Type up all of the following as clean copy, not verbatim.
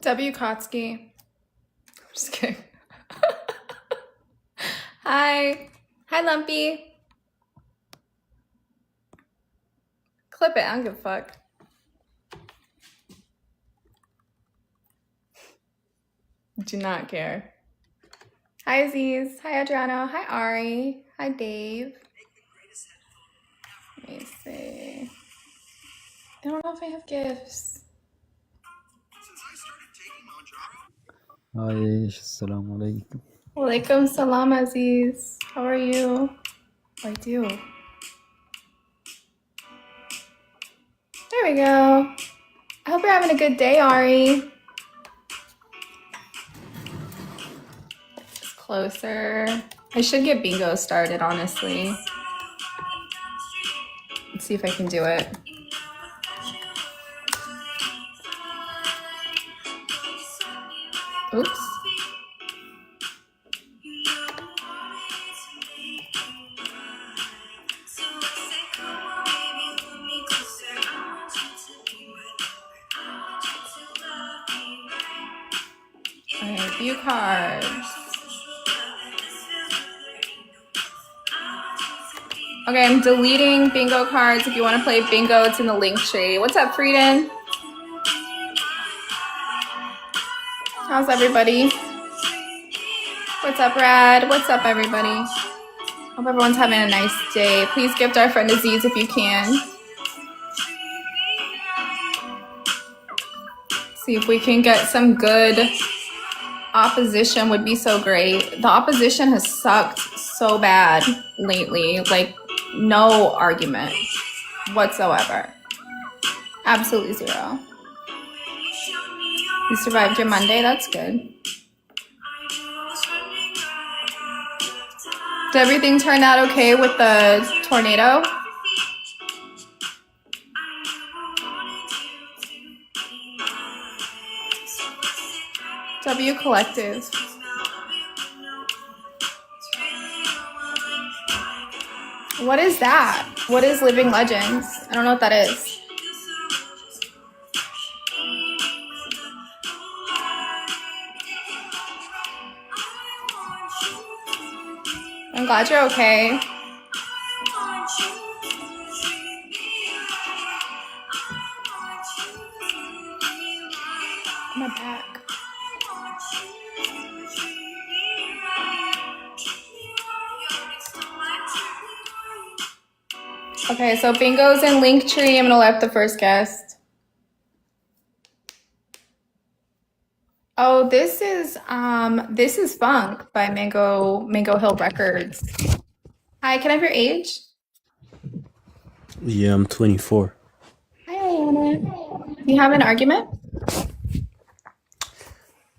W. Kotsky. Just kidding. Hi. Hi, Lumpy. Clip it. I don't give a fuck. Do not care. Hi, Aziz. Hi, Adriano. Hi, Ari. Hi, Dave. Let me see. I don't know if I have gifts. Hi, assalamu alaikum. Walaikum salam, Aziz. How are you? I do. There we go. I hope you're having a good day, Ari. It's closer. I should get bingo started, honestly. Let's see if I can do it. Oops. Alright, view cards. Okay, I'm deleting bingo cards. If you want to play bingo, it's in the link tree. What's up, Frieden? How's everybody? What's up, Rad? What's up, everybody? Hope everyone's having a nice day. Please gift our friend Aziz if you can. See if we can get some good opposition would be so great. The opposition has sucked so bad lately. Like, no argument whatsoever. Absolutely zero. You survived your Monday? That's good. Did everything turn out okay with the tornado? W Collective. What is that? What is Living Legends? I don't know what that is. I'm glad you're okay. My back. Okay, so bingo's in Linktree. I'm gonna let the first guest. Oh, this is Funk by Mango Hill Records. Hi, can I have your age? Yeah, I'm 24. Hi, Ayana. You have an argument?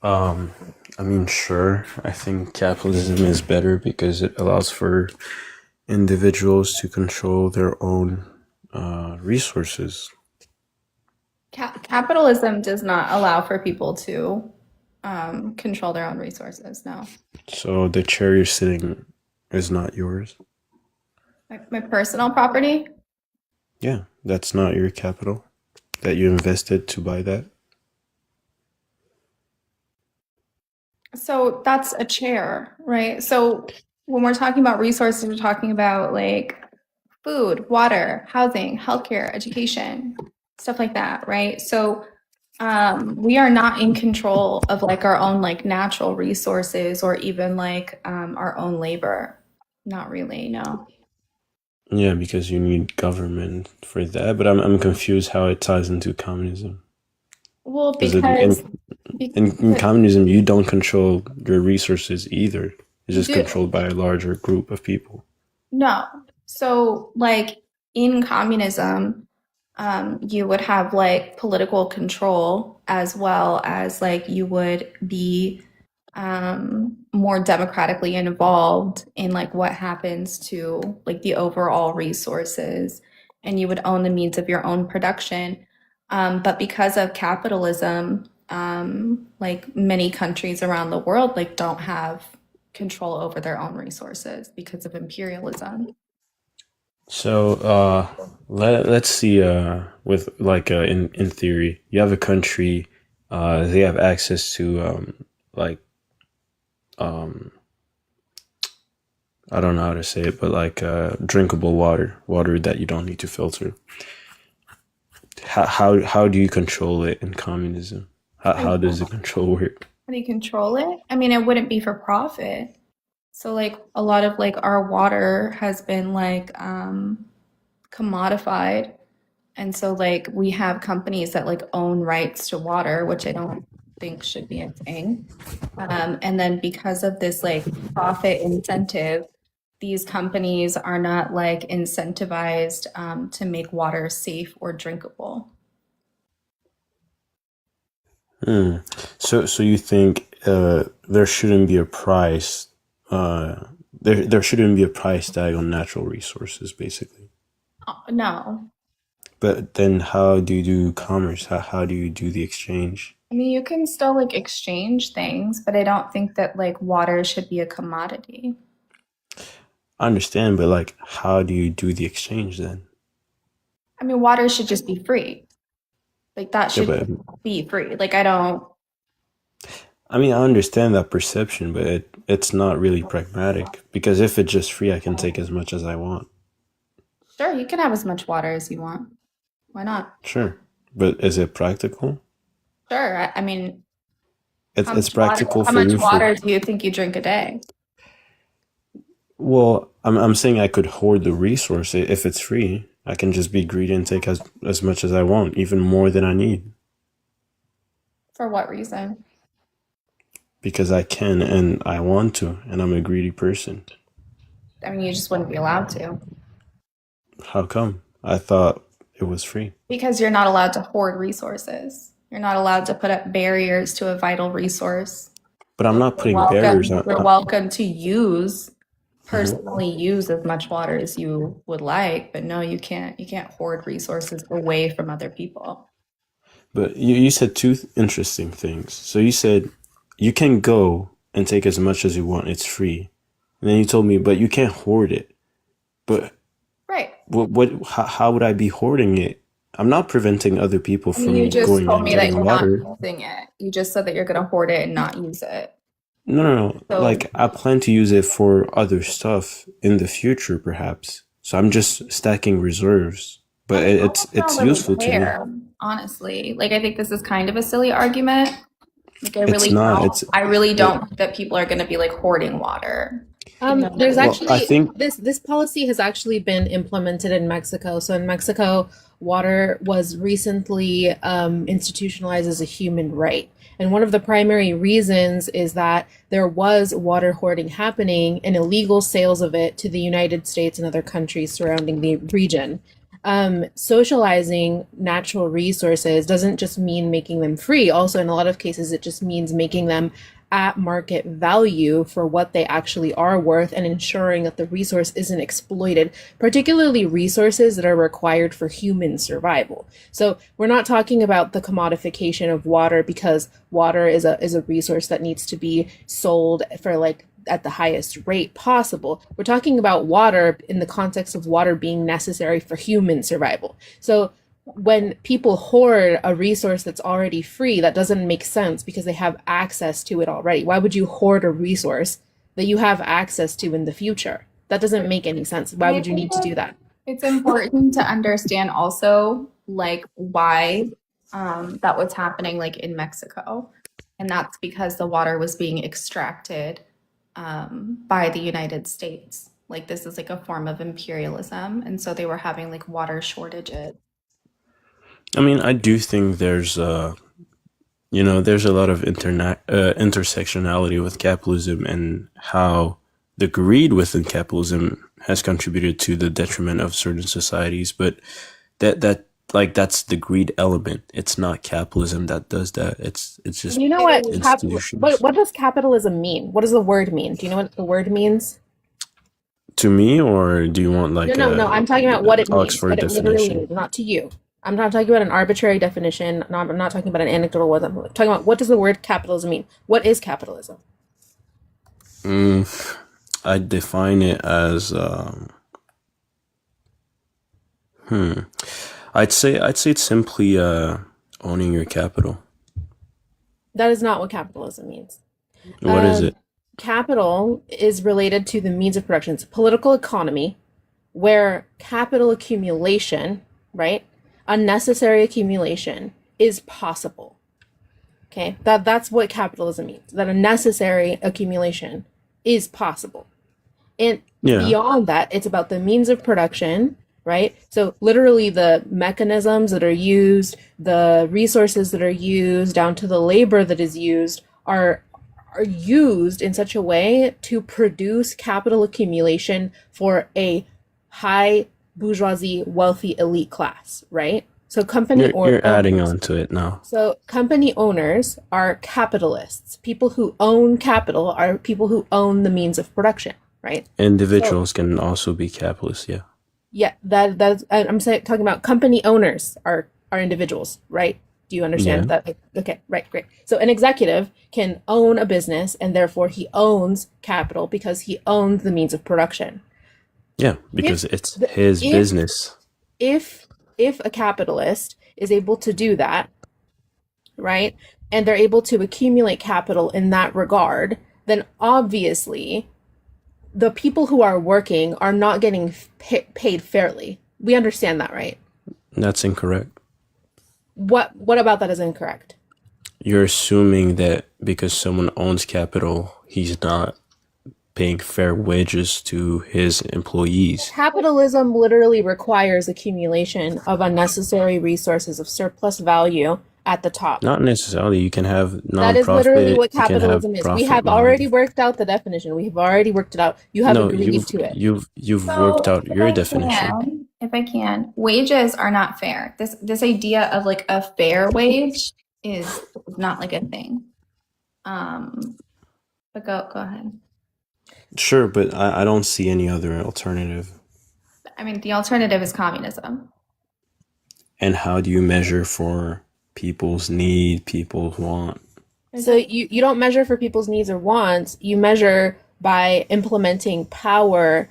I mean, sure. I think capitalism is better because it allows for individuals to control their own resources. Capitalism does not allow for people to control their own resources. No. So the chair you're sitting is not yours. My personal property? Yeah, that's not your capital that you invested to buy that. So that's a chair, right? So when we're talking about resources, we're talking about like food, water, housing, healthcare, education, stuff like that, right? So we are not in control of like our own like natural resources or even like our own labor. Not really, no. Yeah, because you need government for that. But I'm confused how it ties into communism. Well, Because because in communism, you don't control your resources either. It's you just do. controlled by a larger group of people. No. So, like in communism, you would have like political control as well as like you would be more democratically involved in like what happens to like the overall resources, and you would own the means of your own production. But because of capitalism, like many countries around the world, like don't have control over their own resources because of imperialism. So let's see. With like in theory, you have a country they have access to like um, I don't know how to say it, but like drinkable water that you don't need to filter. How do you control it in communism? Like, How does the control work? how do you control it? I mean, it wouldn't be for profit. So like a lot of like our water has been like commodified. And so like we have companies that like own rights to water, which I don't think should be a thing. And then because of this like profit incentive, these companies are not like incentivized to make water safe or drinkable. Hmm. So you think there shouldn't be a price? There shouldn't be a price tag on natural resources, basically. Oh, no. But then, how do you do commerce? How do you do the exchange? I mean, you can still like exchange things, but I don't think that like water should be a commodity. I understand, but like, how do you do the exchange then? I mean, water should just be free. Like that Yeah, should but be free. Like I don't, I mean, I understand that perception, but it's not really pragmatic because if it's just free, I can take as much as I want. sure, you can have as much water as you want. Why not? Sure, but is it practical? Sure. I mean, It's practical how for much me for water do you think you drink a day? well, I'm saying I could hoard the resource if it's free. I can just be greedy and take as much as I want, even more than I need, For what reason? because I can and I want to, and I'm a greedy person. I mean, you just wouldn't be allowed to How come? I thought it was free. because you're not allowed to hoard resources. You're not allowed to put up barriers to a vital resource. But I'm You're not putting barriers welcome, on. you're welcome to use Mhm. personally use as much water as you would like, but no, you can't hoard resources away from other people. But you said two interesting things. So you said you can go and take as much as you want. It's free. And then you told me, but you can't hoard it. But Right. how would I be hoarding it? I'm not preventing other people I mean, you from just going told and me that getting you're not water. using it. You just said that you're going to hoard it and not use it. No, no, no. So, Like I plan to use it for other stuff in the future, perhaps. So I'm just stacking reserves, but I it's don't really useful to me. care, honestly. Like, I think this is kind of a silly argument. Like, It's not. It's I really it. don't think that people are going to be like hoarding water. There's Well, I actually think. this policy has actually been implemented in Mexico. So in Mexico, water was recently institutionalized as a human right. And one of the primary reasons is that there was water hoarding happening and illegal sales of it to the United States and other countries surrounding the region. Socializing natural resources doesn't just mean making them free. Also, in a lot of cases, it just means making them at market value for what they actually are worth and ensuring that the resource isn't exploited, particularly resources that are required for human survival. So we're not talking about the commodification of water because water is a resource that needs to be sold for like at the highest rate possible. We're talking about water in the context of water being necessary for human survival. So when people hoard a resource that's already free, that doesn't make sense because they have access to it already. Why would you hoard a resource that you have access to in the future? That doesn't make any sense. Why I would you think need to do that? it's important to understand also like why that was happening like in Mexico. And that's because the water was being extracted by the United States. Like this is like a form of imperialism. And so they were having like water shortages. I mean, I do think there's a lot of intersectionality with capitalism and how the greed within capitalism has contributed to the detriment of certain societies. But that's the greed element. It's not capitalism that does that. It's just You know what? institutions. What does capitalism mean? What does the word mean? Do you know what the word means? To me, or do you want No, like no, no. I'm talking about what an it means, Oxford what it literally definition? means, not to you. I'm not talking about an arbitrary definition. No, I'm not talking about an anecdotal one. I'm talking about what does the word capitalism mean? What is capitalism? Mm, I define it as hmm. I'd say it's simply owning your capital. That is not what capitalism means. What is Um, it? Capital is related to the means of production. It's a political economy where capital accumulation, right? Unnecessary accumulation is possible. Okay? That's what capitalism means. That unnecessary accumulation is possible. And Yeah. beyond that, it's about the means of production, right? So literally the mechanisms that are used, the resources that are used, down to the labor that is used, are used in such a way to produce capital accumulation for a high bourgeoisie, wealthy elite class, right? So You're adding owners. on to it now. So company owners are capitalists. People who own capital are people who own the means of production, right? So Individuals can also be capitalists, yeah. yeah, I'm saying talking about company owners are individuals, right? Do you Yeah. understand that? Like, okay, right, great. So an executive can own a business and therefore he owns capital because he owns the means of production. Yeah, If because it's the his if business. if a capitalist is able to do that, right? And they're able to accumulate capital in that regard, then obviously the people who are working are not getting paid fairly. We understand that, right? That's incorrect. What about that is incorrect? You're assuming that because someone owns capital, he's not paying fair wages to his employees. Capitalism literally requires accumulation of unnecessary resources of surplus value at the top. Not necessarily. You can have That is literally nonprofit, what you can have capitalism is. We profit have already motive. worked out the definition. We have already worked it out. You have No, agreed to it. you've worked So out your definition. if I can, wages are not fair. This idea of like a fair wage is not like a thing. But go ahead. Sure, but I don't see any other alternative. I mean, the alternative is communism. And how do you measure for people's need, people's want? So you don't measure for people's needs or wants. You measure by implementing power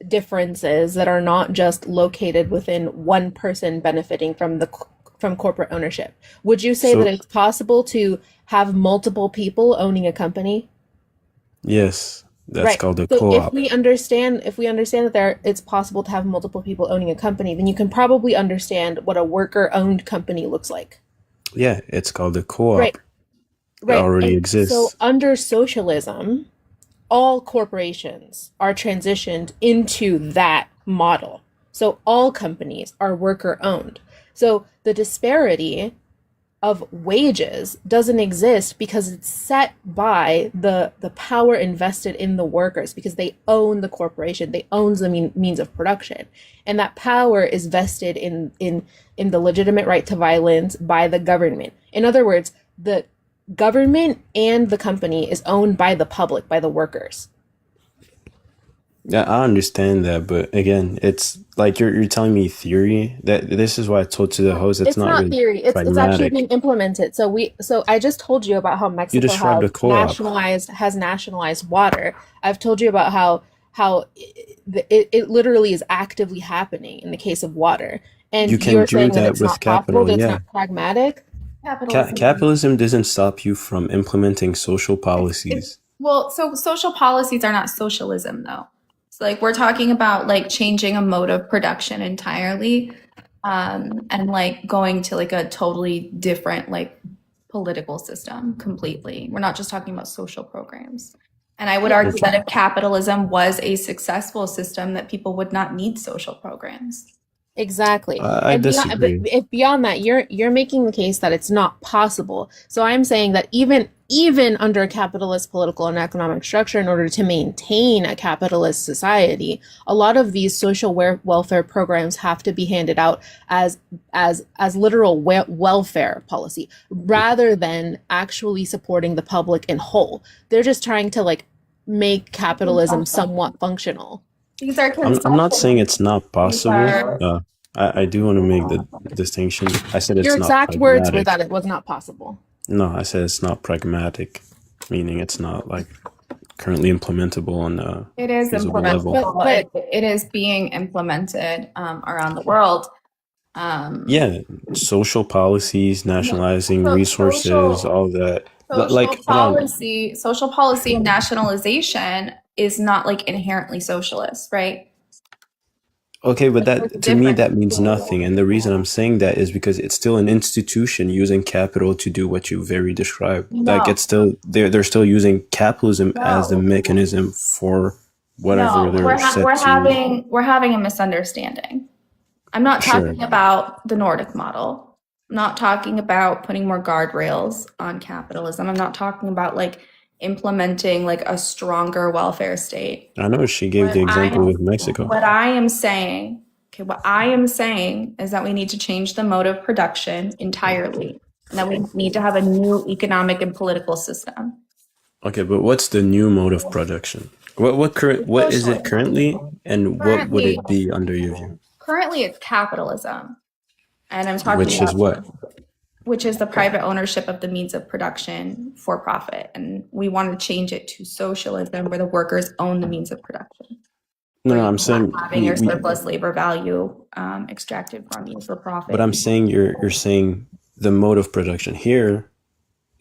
differences that are not just located within one person benefiting from corporate ownership. Would you say that So, it's possible to have multiple people owning a company? yes, that's Right. called a So co-op. if we understand that it's possible to have multiple people owning a company, then you can probably understand what a worker-owned company looks like. Yeah, it's called a Right. co-op. It Right. already And so exists. under socialism, all corporations are transitioned into that model. So all companies are worker owned. So the disparity of wages doesn't exist because it's set by the power invested in the workers because they own the corporation, they own the means of production, and that power is vested in the legitimate right to violence by the government. In other words, the government and the company is owned by the public, by the workers. Yeah, I understand that, but again, it's like you're telling me theory. That this is why I told to the host it's It's not not really theory. It's actually being pragmatic. implemented. So I just told you about how You Mexico described a co-op. has nationalized water. I've told you about how it literally is actively happening in the case of water. And You can you're do saying that that it's with not possible, capital, that it's yeah. not pragmatic. Capitalism. Capitalism doesn't stop you from implementing social It's policies. well, so social policies are not socialism though. So like we're talking about like changing a mode of production entirely, and like going to like a totally different like political system completely. We're not just talking about social programs. And I would Yeah. argue that if capitalism was a successful system, that people would not need social programs. Exactly. I And beyond, but disagree. if beyond that, you're making the case that it's not possible. So I'm saying that even under a capitalist political and economic structure, in order to maintain a capitalist society, a lot of these social welfare programs have to be handed out as literal welfare policy rather than actually supporting the public in whole. They're just trying to like make capitalism somewhat functional. These are I'm not saying concessions. it's not These possible. are I do want to make the distinction. I said Your it's not exact words were pragmatic. that it was not possible. No, I said it's not pragmatic, meaning it's not like currently implementable on a it is feasible But level. but implementable. but It is being implemented around the world. Yeah, social policies, nationalizing So resources, all that. Like, hold on. social policy and nationalization is not like inherently socialist, right? Okay, but There's a that to me difference. that means nothing. And the reason I'm saying that is because it's still an institution using capital to do what you very described. Like No, it's still they're still using capitalism as the no, mechanism for whatever no. they're set to. We're having a misunderstanding. I'm not Sure. talking about the Nordic model. I'm not talking about putting more guardrails on capitalism. I'm not talking about like implementing like a stronger welfare state. I know she gave What the I example with Mexico. what I am saying, okay, what I am saying is that we need to change the mode of production entirely, and that we need to have a new economic and political system. Okay, but what's the new mode of production? What is it currently, and what would it be under your view? Currently, it's capitalism, and I'm talking Which is about what? which is the private ownership of the means of production for profit, and we want to change it to socialism, where the workers own the means of production. No, Where no, I'm you're saying not having your surplus labor value extracted from you for profit. but I'm saying you're saying the mode of production here,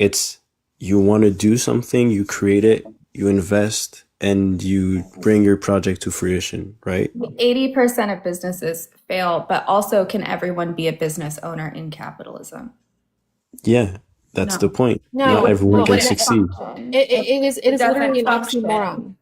it's you want to do something, you create it, you invest, and you bring your project to fruition, right? 80% of businesses fail, but also can everyone be a business owner in capitalism? Yeah, that's No. the point. No, Not everyone no, can but succeed. it is doesn't literally an function. oxymoron.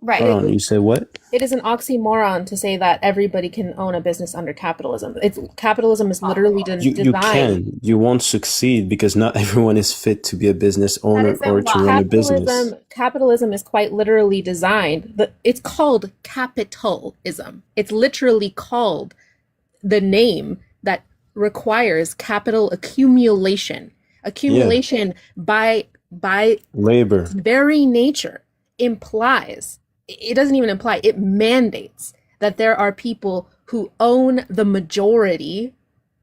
Right. Hold on, you said what? It is an oxymoron to say that everybody can own a business under capitalism. Capitalism is literally You designed. can. You won't succeed because not everyone is fit to be a business owner isn't or to why. run a business. Capitalism is quite literally designed. It's called capitalism. It's literally called the name that requires capital accumulation. Accumulation by Labor. very nature implies, it doesn't even imply, it mandates that there are people who own the majority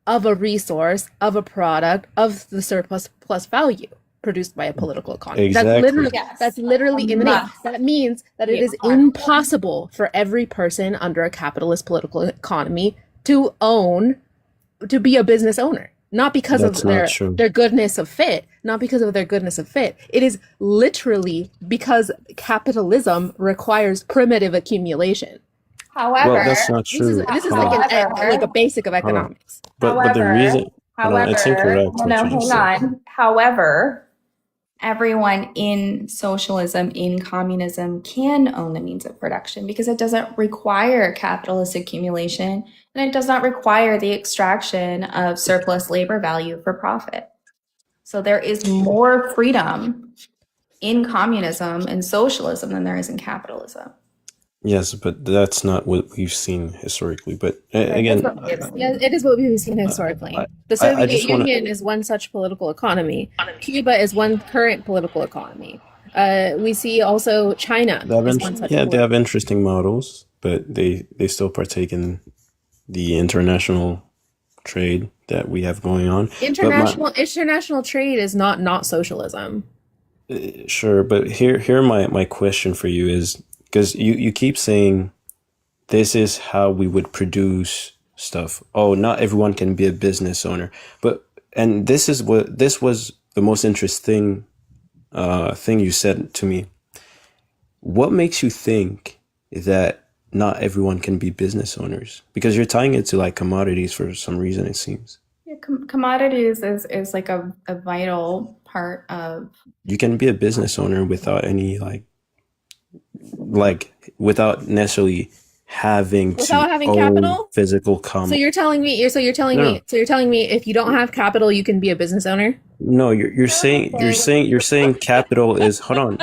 of a resource, of a product, of the surplus plus value produced by a political economy. Exactly. That's literally in the name. Must. That means that it is Yeah. impossible for every person under a capitalist political economy to be a business owner. Not because That's of not true. their goodness of fit, not because of their goodness of fit. It is literally because capitalism requires primitive accumulation. However, Well, that's not true. This is Hold on. like a basic of economics. But the reason, hold on, it's incorrect. no, what you just hang said. on. However, everyone in socialism, in communism, can own the means of production because it doesn't require capitalist accumulation and it does not require the extraction of surplus labor value for profit. So there is more freedom in communism and socialism than there is in capitalism. Yes, but that's not what we've seen historically. But again, Yeah, it is what we've seen historically. The Soviet just wanna- Union is one such political economy. Cuba is one current political economy. We see also China they have is one such. they have interesting models, but they still partake in the international trade that we have going on. International trade is not socialism. Sure, but here my question for you is, because you keep saying this is how we would produce stuff. Oh, not everyone can be a business owner. And this was the most interesting thing you said to me. What makes you think that not everyone can be business owners? Because you're tying it to like commodities for some reason, it seems. Yeah, commodities is like a vital part of. You can be a business owner without any without necessarily having own capital? physical So you're telling me if you don't have capital, you can be a business owner? No, you're saying capital is, hold on,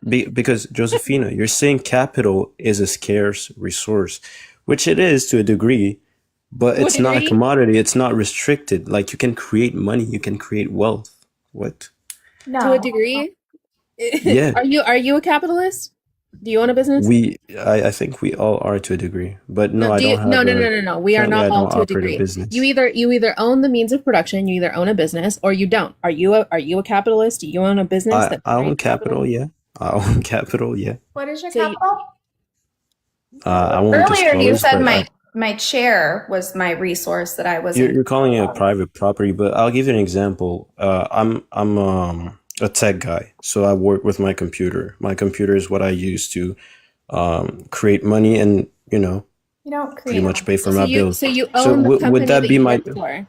because Josefina, you're saying capital is a scarce resource, which it is to a degree, but it's not a commodity. It's not restricted. Like you can create money, you can create wealth. What? No. To a degree? Yeah. Are you a capitalist? Do you own a business? I think we all are to a degree, but no, I don't have. No. We are not all to a degree. You either own the means of production, you either own a business, or you don't. Are you a capitalist? Do you own a business? I own capital, yeah. I own capital, yeah. What is your So capital? I won't Earlier you disclose, said but my chair was my resource that I was You're calling it a private property, but I'll give you an example. I'm a tech guy, so I work with my computer. My computer is what I use to create money and you don't pretty create much pay for So my you bills. so you So own the would company that that be you my work for.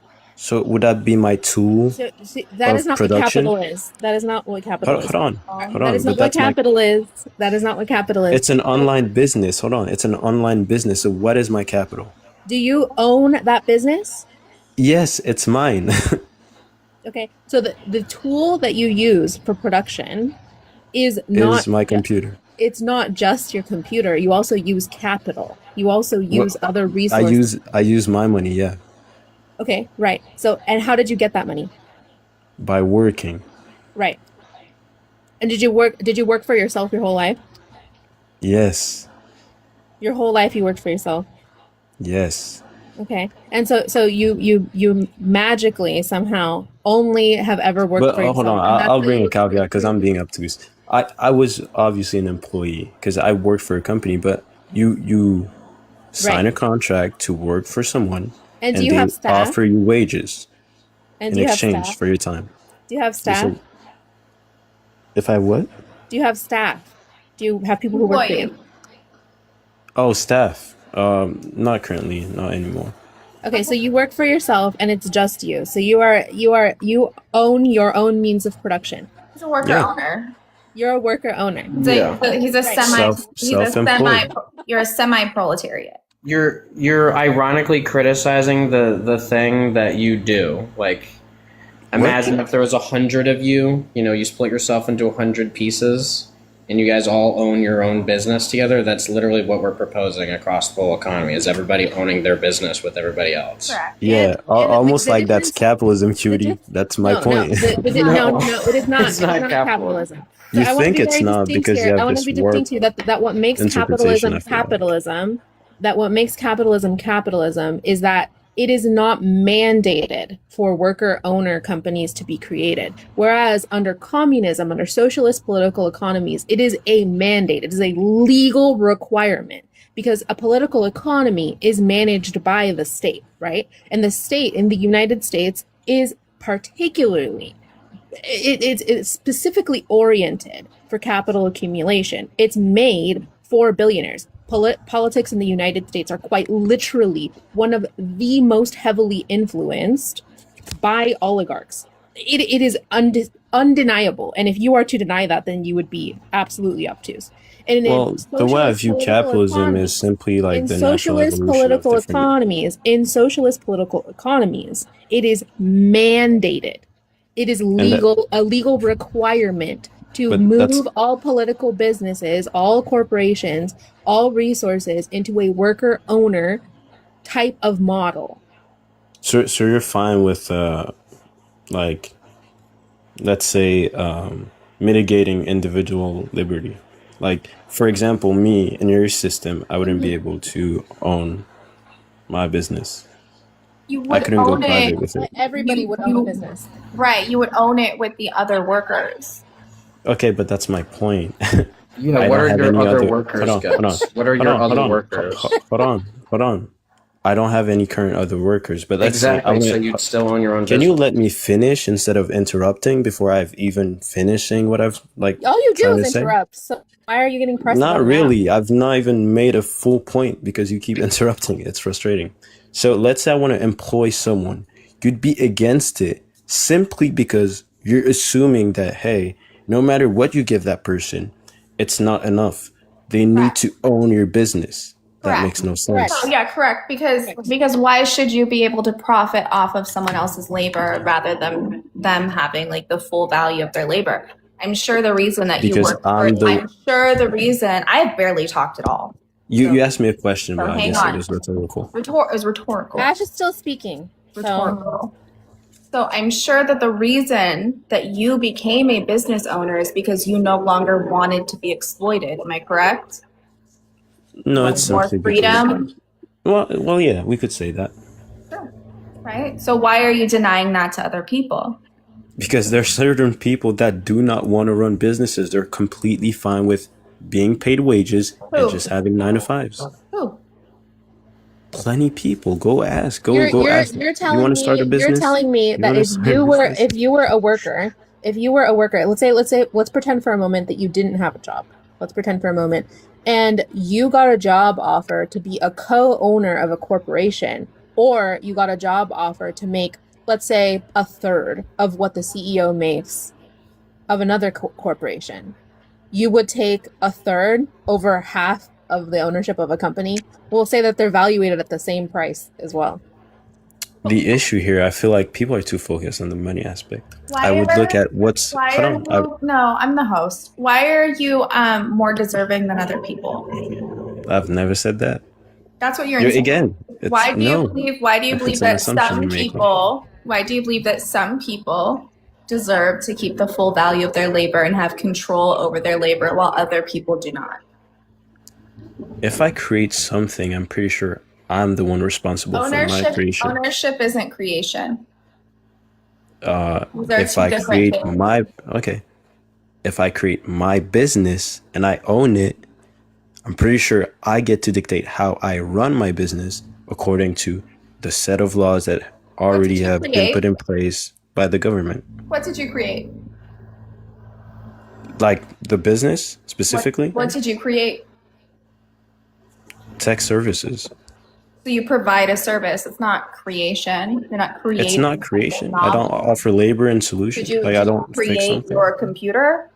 would that be my tool So that is of not what production? capital is. That is not what capital Hold, is. hold on, hold That on. is not But what that's my. capital is. That is not what capital is. It's an online business. Hold on, it's an online business. So what is my capital? Do you own that business? Yes, it's mine. Okay. So the tool that you use for production is Is not my computer. it's not just your computer. You also use capital. You also use What other I resources. use my money, yeah, Okay, right. So, and how did you get that money? by working. Right. And did you work for yourself your whole life? Yes, Your whole life you worked for yourself. yes. Okay. And so you magically somehow only have ever worked But for hold on, yourself. And that's I'll how bring you a caveat because I'm being obtuse. I was obviously an employee because I worked for a company, but you sign right. a contract to work for someone, And do and you have they staff? offer you wages And in do you have exchange staff? for your time. Do you have You staff? said if I what? Do you have staff? Do you have people who work for employee. you? Oh, staff. Not currently, not anymore. Okay, so you work for yourself and it's just you. So you own your own means of production. He's a worker Yeah, owner. You're a worker owner. Yeah. He's a Right. self-employed. you're a semi-proletariat. You're ironically criticizing the thing that you do. Like, What? imagine if there was 100 of you. You split yourself into 100 pieces, and you guys all own your own business together. That's literally what we're proposing across the whole economy: is everybody owning their business with everybody else. Correct. Yeah, And almost the like that's difference, capitalism, the cutie. diff, That's my no, point. no, it is not. It's not capitalism. So You I want to think be it's very not distinct because you here. I have want to this be warped distinct here that what makes interpretation, I feel like. what makes capitalism is that it is not mandated for worker owner companies to be created. Whereas under communism, under socialist political economies, it is a mandate. It is a legal requirement because a political economy is managed by the state, right? And the state in the United States is particularly it's specifically oriented for capital accumulation. It's made for billionaires. Politics in the United States are quite literally one of the most heavily influenced by oligarchs. It is undeniable. And if you are to deny that, then you would be absolutely obtuse. And Well, the way I view capitalism is simply like in the natural socialist evolution of political different. economies, it is mandated. It is And that, a legal requirement to but that's move all political businesses, all corporations, all resources into a worker owner type of model. so you're fine with like let's say mitigating individual liberty. Like for example, me in your system, I wouldn't be able to own my business. You I would couldn't go own private it, with it. Everybody you would own a you business. right, you would own it with the other workers. Okay, but that's my point. Yeah, I what don't are have your any other other. workers, Hold on, guys? What are hold your on, hold other on, workers? hold on. I don't have any current other workers, but let's say I Exactly. So want. you'd still own your own Can you business. let me finish instead of interrupting before I've even finished saying what I've like All you do trying to is say? interrupt. So why are you getting pressed Not about it now? really. I've not even made a full point because you keep interrupting. It's frustrating. So let's say I want to employ someone. You'd be against it simply because you're assuming that, hey, no matter what you give that person, it's not enough. They need Correct. to own your business. That Correct. makes no Correct. sense. Oh, yeah, correct. Because why should you be able to profit off of someone else's labor rather than them having like the full value of their labor? I'm sure the reason that you Because work for I'm the I'm sure the reason I have barely talked at all. you So asked me a question, so but I hang guess it on. was rhetorical. It was rhetorical. Ash is still speaking. So Rhetorical. So I'm sure that the reason that you became a business owner is because you no longer wanted to be exploited. Am I correct? No, it's More simply because freedom, well, yeah, we could say that. right? So why are you denying that to other people? Because there's certain people that do not want to run businesses. They're completely fine with being paid wages and Who? just having 9 to 5s. Who? plenty people. Go ask. Go You're go you're ask. you're You want to start a you're business? telling me You that want to start a business? if you were a worker, let's pretend for a moment that you didn't have a job. Let's pretend for a moment. And you got a job offer to be a co-owner of a corporation, or you got a job offer to make, let's say, a third of what the CEO makes of another corporation. You would take a third over half of the ownership of a company. We'll say that they're valuated at the same price as well. The issue here, I feel like people are too focused on the money aspect. Why I would look are at what's. why Hold are on. you no, I'm the host. Why are you more deserving than other people? I've never said that. That's what you're You're, insinuating. again, it's no. Why do you It's believe an that assumption some you're making. people why do you believe that some people deserve to keep the full value of their labor and have control over their labor while other people do not? If I create something, I'm pretty sure I'm the one responsible for my creation. Ownership isn't creation. These are If two I different create things. if I create my business and I own it, I'm pretty sure I get to dictate how I run my business according to the set of laws that already you have been create? put in place by the government. What did you create? Like the business specifically, What did you create? tech services. So you provide a service. It's not creation. You're not creating. It's not creation. I don't offer labor and solutions. Did you, Like I did you don't fix create something. your computer?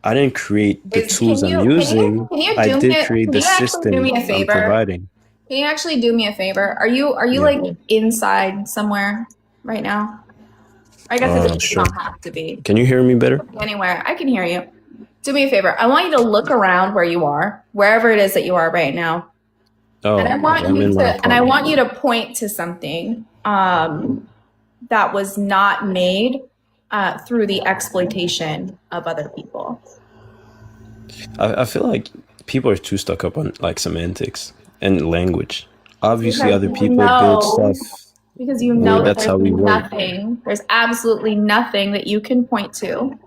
I didn't create the Is- tools can you- I'm can you- using. can you I do did me- create can the you actually system do me a I'm favor? providing. Can you actually do me a favor? Are you Yeah. like inside somewhere right now? I guess it does Sure. not have to be Can you hear me better? anywhere. I can hear you. Do me a favor. I want you to look around where you are, wherever it is that you are right now. Oh, And I want I'm you in my to and I apartment. want you to point to something that was not made through the exploitation of other people. I feel like people are too stuck up on like semantics and language. Obviously, Because other you people know- build stuff. Because you Well, know that that's how we there's work. nothing, there's absolutely nothing that you can point to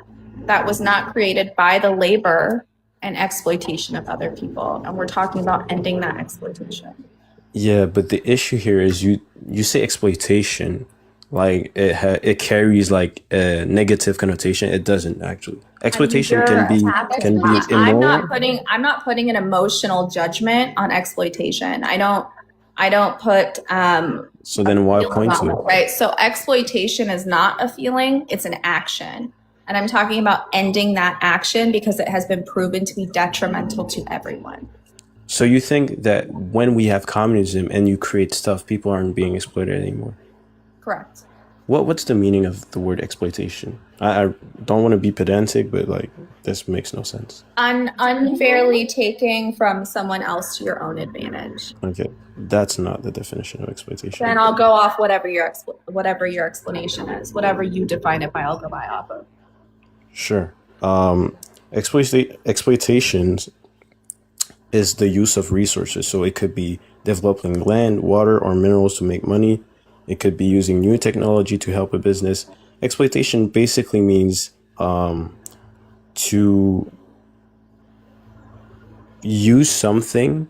that was not created by the labor and exploitation of other people. And we're talking about ending that exploitation. Yeah, but the issue here is you say exploitation, like it carries like a negative connotation. It doesn't actually. Exploitation can be immoral. I'm not putting an emotional judgment on exploitation. I don't put So then why feeling point about to it, it? right? So exploitation is not a feeling, it's an action. And I'm talking about ending that action because it has been proven to be detrimental to everyone. So you think that when we have communism and you create stuff, people aren't being exploited anymore? Correct. What's the meaning of the word exploitation? I don't want to be pedantic, but like this makes no sense. Unfairly taking from someone else to your own advantage. Okay, that's not the definition of exploitation. Then I'll go off whatever your explanation is, whatever you define it by. I'll go by off of. Sure. Exploitations is the use of resources. So it could be developing land, water, or minerals to make money. It could be using new technology to help a business. Exploitation basically means to use something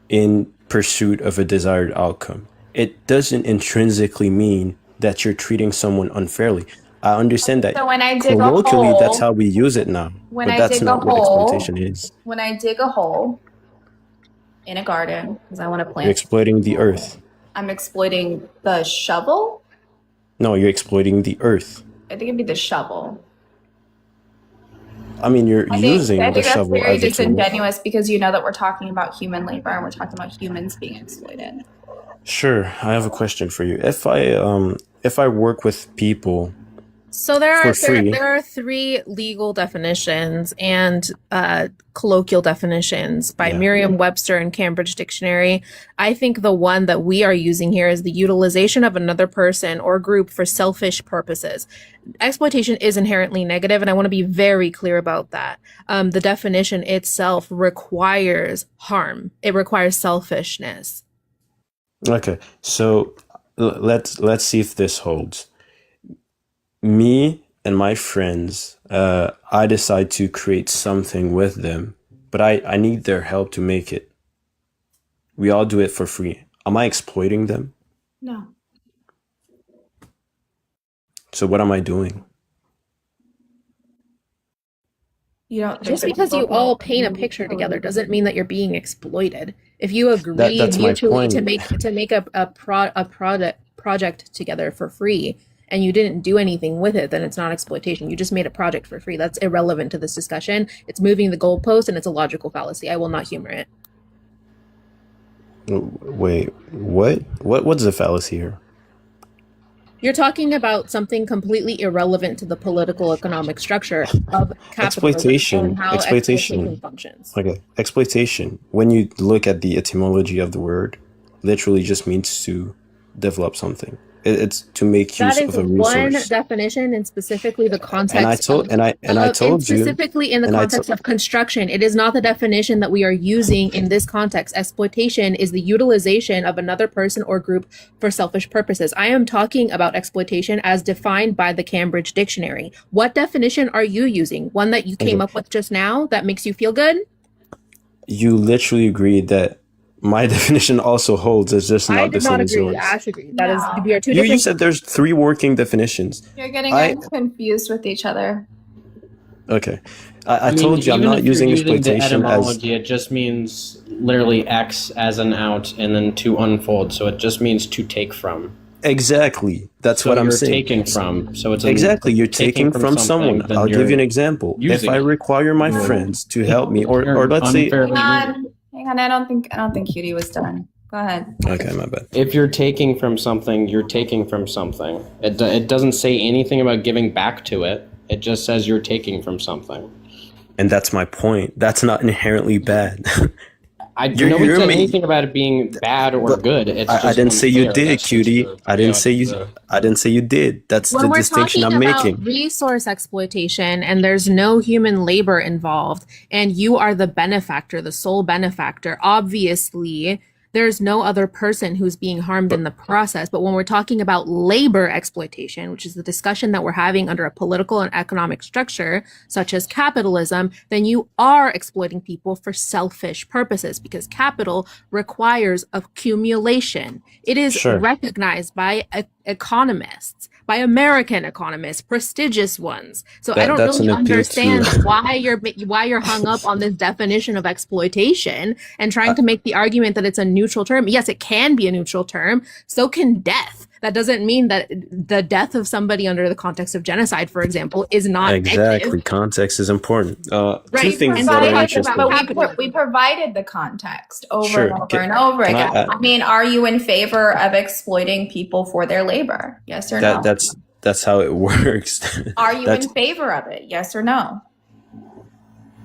in pursuit of a desired outcome. It doesn't intrinsically mean that you're treating someone unfairly. I understand that So when I dig a colloquially, hole, that's how we use it now. When But I that's dig a not what hole- exploitation is. when I dig a hole in a garden because I want to You're plant, exploiting the earth. I'm exploiting the shovel. No, you're exploiting the earth. I think it'd be the shovel. I mean, you're using I the think that's shovel very as a tool. disingenuous because you know that we're talking about human labor and we're talking about humans being exploited. Sure, I have a question for you. If I work with people, So there For are free. there are three legal definitions and colloquial definitions by Yeah. Merriam-Webster and Cambridge Dictionary. I think the one that we are using here is the utilization of another person or group for selfish purposes. Exploitation is inherently negative, and I want to be very clear about that. The definition itself requires harm. It requires selfishness. okay, so let's see if this holds. Me and my friends, I decide to create something with them, but I need their help to make it. We all do it for free. Am I exploiting them? No. So what am I doing? You don't think Just that because you people all who- paint a picture together doesn't mean that you're being exploited. If you agree That's my mutually point. to make a project together for free and you didn't do anything with it, then it's not exploitation. You just made a project for free. That's irrelevant to this discussion. It's moving the goalpost and it's a logical fallacy. I will not humor it. Wait, what? What's the fallacy here? You're talking about something completely irrelevant to the political economic structure of capitalism Exploitation. and how Exploitation. functions. Okay, exploitation. When you look at the etymology of the word, literally just means to develop something. It's to make use That is of a one resource. definition, and specifically the context. And I told of- and I and told you. specifically in the and I context of construction. It is not the definition that we are using in this context. Exploitation is the utilization of another person or group for selfish purposes. I am talking about exploitation as defined by the Cambridge Dictionary. What definition are you using? One that you came up with just now that makes you feel good? You literally agreed that my definition also holds. It's just I not the did same not as agree. yours. Ash agreed. That is, No. we are two You different. said there's 3 working definitions. You're getting I- confused with each other. Okay. I mean, told you I'm even not if you're using the exploitation as etymology, it just means literally X as an out and then to unfold. So it just means to take from. exactly. That's So what I'm you're saying. taking from. So it's Exactly. You're taking from something, someone. then I'll give you're you an example. If using I it. require my friends to help me, or You're let's say, unfairly Hang on. I don't think Cutie was done. Go ahead. okay, my bad. If you're taking from something, you're taking from something. It doesn't say anything about giving back to it. It just says you're taking from something. And that's my point. That's not inherently bad. Nobody you're said ma- anything about it being bad or good. It's I just didn't say you unfair. did, That's just cutie. the- I didn't yeah, say you. the- I didn't say you did. That's When the we're distinction talking I'm about making. resource exploitation and there's no human labor involved and you are the benefactor, the sole benefactor, obviously there's no other person who's being harmed in the process. But when we're talking about labor exploitation, which is the discussion that we're having under a political and economic structure, such as capitalism, then you are exploiting people for selfish purposes because capital requires accumulation. It is Sure. recognized by economists, by American economists, prestigious ones. So I don't That's really an appeal understand to- why you're hung up on this definition of exploitation and trying to make the argument that it's a neutral term. Yes, it can be a neutral term. So can death. That doesn't mean that the death of somebody under the context of genocide, for example, is not Exactly. negative. Context is important. Two Right. things And that so are I- interesting. but we provided the context over Sure. and over Can- and over can I again. add- I mean, are you in favor of exploiting people for their labor? Yes or no? That's how it works. Are you that's- in favor of it? Yes or no?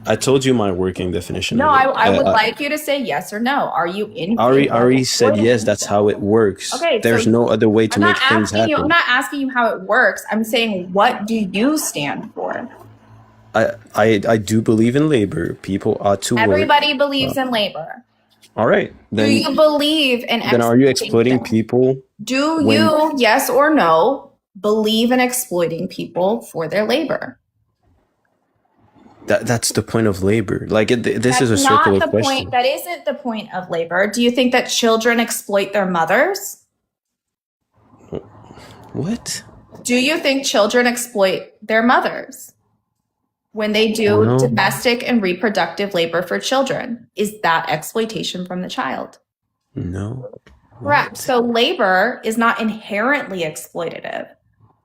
I told you my working definition. No, of it. I would like you to say yes or no. Are you in Ari favor of Ari said exploiting yes. That's people? how it works. Okay, There's so no other way to I'm make not things asking you. I'm happen. not asking you how it works. I'm saying, what do you stand for? I do believe in labor. People ought to work. Everybody believes in labor. All right. Do Then you believe in then are you exploiting people? Do when- you, yes or no, believe in exploiting people for their labor? That's the point of labor. Like this is a That's not circular the question. point. That isn't the point of labor. Do you think that children exploit their mothers? What? Do you think children exploit their mothers when they do No. domestic and reproductive labor for children? Is that exploitation from the child? No. Correct. So labor is not inherently exploitative.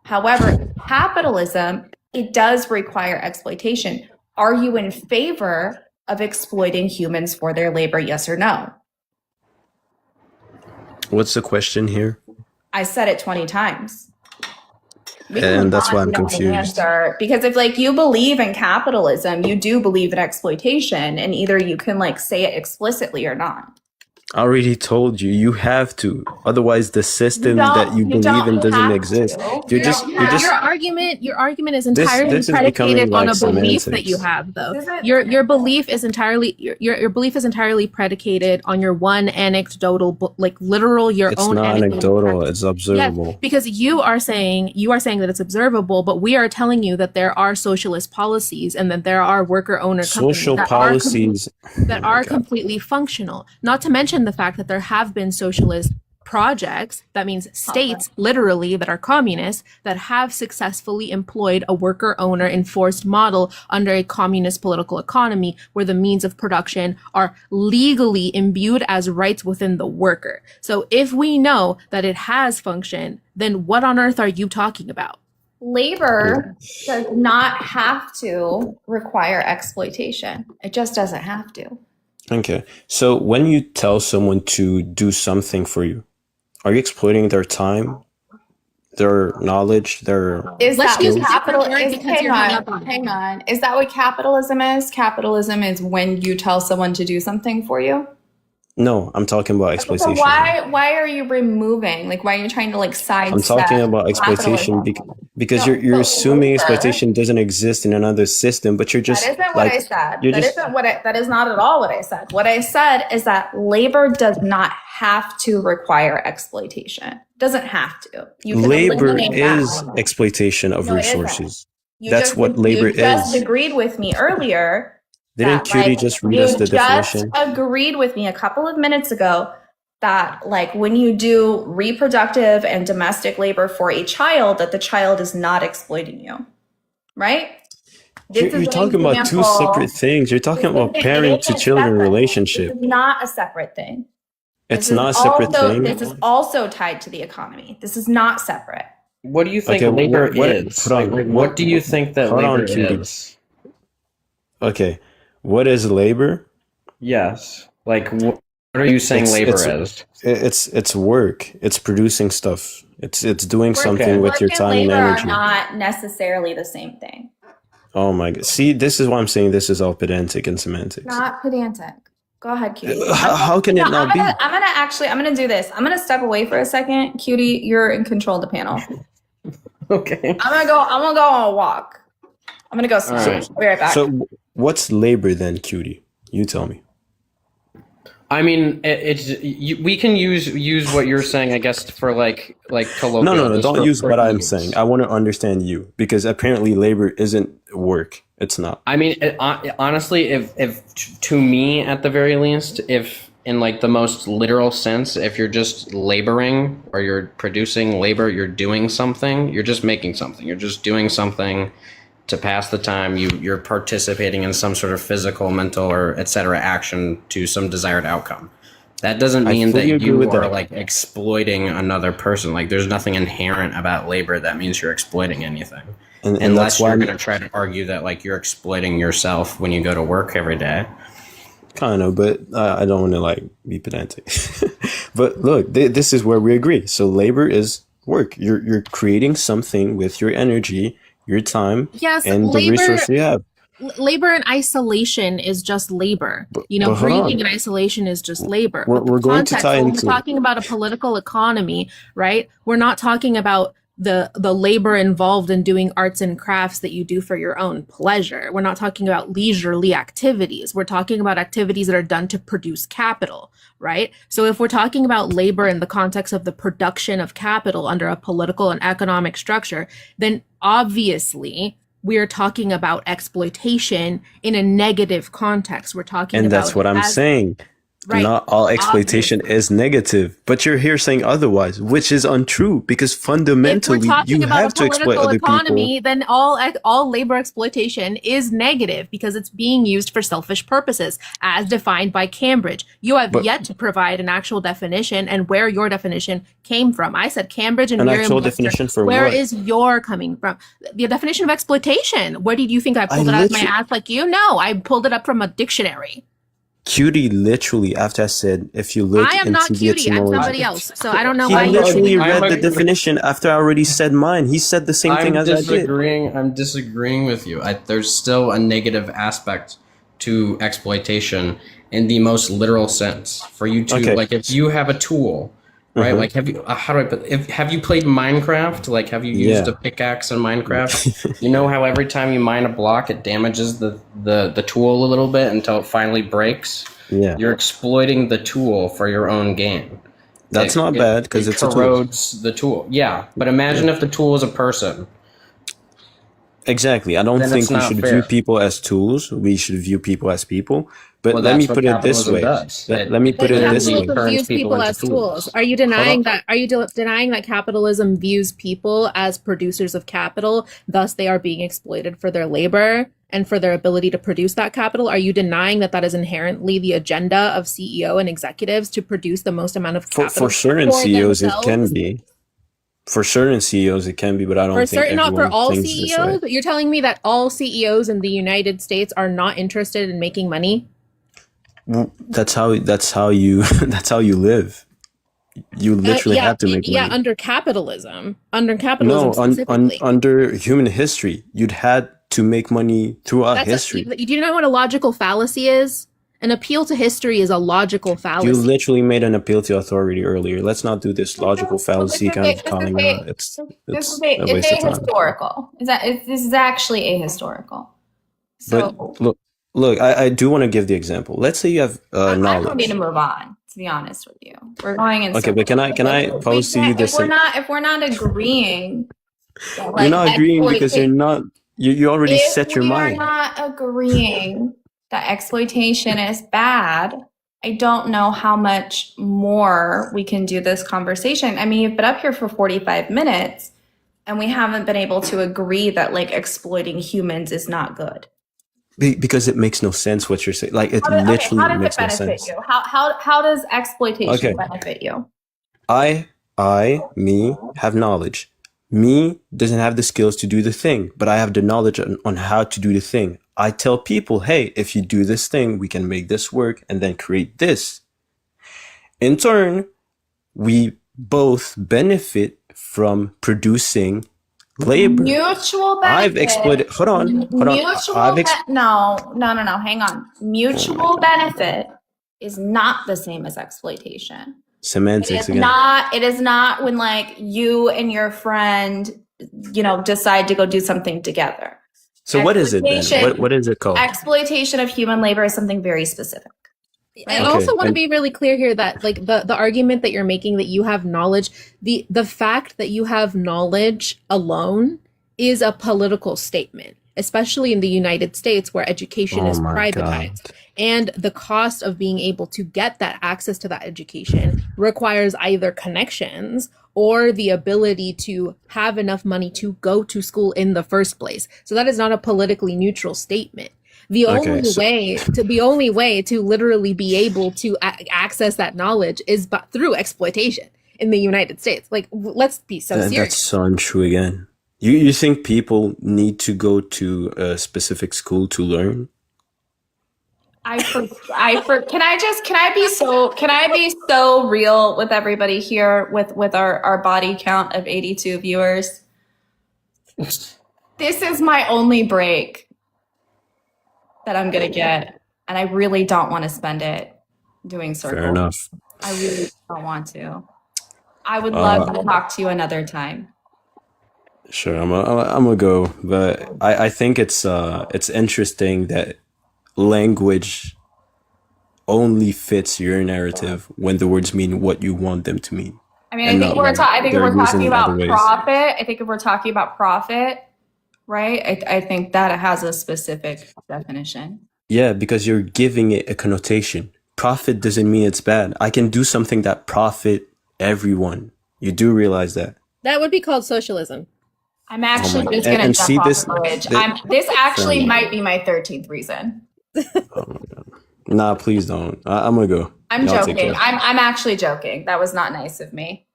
However, in capitalism, it does require exploitation. Are you in favor of exploiting humans for their labor? Yes or no? What's the question here? I said it 20 times. We And can that's why I'm find out the confused. answer. Because if like you believe in capitalism, you do believe in exploitation, and either you can like say it explicitly or not. I already told you. You have to. Otherwise, the system that you believe don't in doesn't have exist. to. You're just. You You're don't just. Your argument is entirely this is becoming predicated on a like belief semantics. that you have, though. Is it? Your belief is entirely your belief is entirely predicated on your one anecdotal, like literal your It's own not anecdotal. It's Yes, observable. because you are saying that it's observable, but we are telling you that there are socialist policies and that there are worker owner companies Social that policies. that Oh my are God. completely functional. Not to mention mention the fact that there have been socialist projects, that means states literally that are communist, that have successfully employed a worker owner enforced model under a communist political economy where the means of production are legally imbued as rights within the worker. So if we know that it has functioned, then what on earth are you talking about? Labor does not have to require exploitation. It just doesn't have to. Okay. So when you tell someone to do something for you, are you exploiting their time, their knowledge, their Is Let's that use what a capital different word is? because you're hung up on it. Hang on. Is that what capitalism is? Capitalism is when you tell someone to do something for you. No, I'm talking about So exploitation. why are you removing? Like, why are you trying to like sidestep? I'm talking about exploitation capitalism? because No, you're so assuming labor- exploitation doesn't exist in another system, but you're just That isn't what like I said. you're That just isn't what that is not at all what I said. What I said is that labor does not have to require exploitation. Doesn't have to. You can labor eliminate that is one. exploitation of No, it isn't. resources. You That's what labor you just is. agreed with me earlier. Didn't that, Cutie like, just read you us the just definition? agreed with me a couple of minutes ago that like when you do reproductive and domestic labor for a child, that the child is not exploiting you, right? This You're is an talking about two example. separate things. You're talking This about is- parent it to isn't children separate. relationship. This is not a separate thing. It's This is not a separate also, thing. This is also tied to the economy. This is not separate. What do you think Okay, labor what- is? hold on. Like, what do you think that Hold on, labor Cutie. is? Okay, what is labor? Yes. Like, what are you saying labor is? It's work. It's producing stuff. It's doing something with Work your and time and labor energy. are not necessarily the same thing. Oh my god! See, this is why I'm saying this is all pedantic and semantics. Not pedantic. Go ahead, Cutie. How can it No, not be? I'm gonna do this. I'm gonna step away for a second. Cutie, you're in control of the panel. Okay. I'm gonna go on a walk. I'm gonna go All right. I'll be right back. So, what's labor then, Cutie? You tell me. I mean, we can use what you're saying, I guess, for like colloquial. No. just Don't for use what I'm use. saying. I want to understand you because apparently labor isn't work. It's not. I mean, honestly, if to me at the very least, if in like the most literal sense, if you're just laboring or you're producing labor, you're doing something, you're just making something, you're just doing something to pass the time. You're participating in some sort of physical, mental, or etc. action to some desired outcome. That doesn't I mean fully that agree you with are that. like exploiting another person. Like there's nothing inherent about labor that means you're exploiting anything. And Unless that's why you're I'm going to try to argue that like you're exploiting yourself when you go to work every day. kind of, but I don't want to like be pedantic. But look, this is where we agree. So labor is work. You're creating something with your energy, your time, Yes, and the labor resource you have. labor in isolation is just labor. but hold Breathing on. in isolation is just labor. We're- But the we're going to context, tie when we're into- talking about a political economy, right? We're not talking about the labor involved in doing arts and crafts that you do for your own pleasure. We're not talking about leisurely activities. We're talking about activities that are done to produce capital, right? So if we're talking about labor in the context of the production of capital under a political and economic structure, then obviously we're talking about exploitation in a negative context. We're talking And about that's what I'm as- saying. Right. Not all exploitation is negative, but you're here saying otherwise, which is untrue because If fundamentally we're talking you about have a to exploit political other economy, people. then all labor exploitation is negative because it's being used for selfish purposes, as defined by Cambridge. You have But- yet to provide an actual definition and where your definition came from. I said Cambridge and An Merriam-Webster. actual definition for Where what? is your coming from? The definition of exploitation. Where did you think I pulled I it out of my literally- ass like you? No, I pulled it up from a dictionary. Cutie literally, after I said, if you look I am into not the cutie. I'm etymology. somebody else. So I don't know He why literally you. I'm read the a- definition after I already said mine. He said the same thing I'm as I did. disagreeing. I'm disagreeing with you. There's still a negative aspect to exploitation in the most literal sense. For you to Okay. like, if you have a tool, right? Mhm. Like, have you? How do I put? Have you played Minecraft? Like, have you used Yeah. a pickaxe in Minecraft? You know how every time you mine a block, it damages the tool a little bit until it finally breaks. Yeah, You're exploiting the tool for your own gain. that's not bad because it's a tool. corrodes the tool. Yeah, but imagine if the tool is a person. Exactly. I don't Then think it's we not should fair. view people as tools. We should view people as people. But Well, let me that's what put it this capitalism way. does. Let me But put it this Literally way. capitalism turns views people people into as tools. tools. Are you Hold denying on. that? Are you denying that capitalism views people as producers of capital? Thus, they are being exploited for their labor and for their ability to produce that capital. Are you denying that that is inherently the agenda of CEO and executives to produce the most amount of capital For certain for CEOs, it can themselves? be. For certain CEOs, it can be, but I For don't think certain, not for everyone all thinks this way. CEOs. You're telling me that all CEOs in the United States are not interested in making money? Well, that's how you that's how you live. You literally have to make Yeah. money. Under capitalism No, specifically. under human history, you'd had to make money throughout history. Do you know what a logical fallacy is? An appeal to history is a logical You fallacy. literally made an appeal to authority earlier. Let's not do this logical fallacy kind of This calling. It's is a waste of time. ahistorical. This is actually ahistorical. But So I do want to give the example. Let's say you have I'm going to knowledge. move on. To be honest with you, we're going in. Okay, but can I circles. pose to you this? If we're not agreeing, that, You're not agreeing because you're not. You already if set your we mind. are not agreeing that exploitation is bad, I don't know how much more we can do this conversation. I mean, you've been up here for 45 minutes and we haven't been able to agree that like exploiting humans is not good. Because it makes no sense what you're saying. Like it How literally does makes it no benefit sense. you? How does exploitation Okay. benefit you? Me have knowledge. Me doesn't have the skills to do the thing, but I have the knowledge on how to do the thing. I tell people, hey, if you do this thing, we can make this work and then create this. In turn, we both benefit from producing labor. Mutual benefit. I've exploited. Hold on. Mutual no. Hang on. Mutual benefit is not the same as exploitation. Semantics again. It is not when like you and your friend, decide to go do something together. So what is it then? Exploitation- What is it called? Exploitation of human labor is something very specific. I Okay, also want to and- be really clear here that like the argument that you're making that you have knowledge, the fact that you have knowledge alone is a political statement, especially in the United States where education is privatized. And the cost of being able to get that access to that education requires either connections or the ability to have enough money to go to school in the first place. So that is not a politically neutral statement. The only way to literally be able to access that knowledge is through exploitation in the United States. Like, let's be so serious. That's so untrue again. You think people need to go to a specific school to learn? Can I be so real with everybody here with our body count of 82 viewers? This is my only break that I'm gonna get, and I really don't want to spend it doing circles. Fair enough. I really don't want to. I would love to talk to you another time. Sure, I'm gonna go, but I think it's interesting that language only fits your narrative when the words mean what you want them to mean. I mean, And I think not we're like talking they're using talking it about other ways. profit. I think if we're talking about profit, right? I think that it has a specific definition. Yeah, because you're giving it a connotation. Profit doesn't mean it's bad. I can do something that profit everyone. You do realize that. That would be called socialism. I'm actually my- just and- gonna and jump see off this- the bridge. the- This actually Fair might be my 13th reason. Oh my god. Nah, please don't. I'm gonna go. I'm Y'all take joking. care. I'm actually joking. That was not nice of me.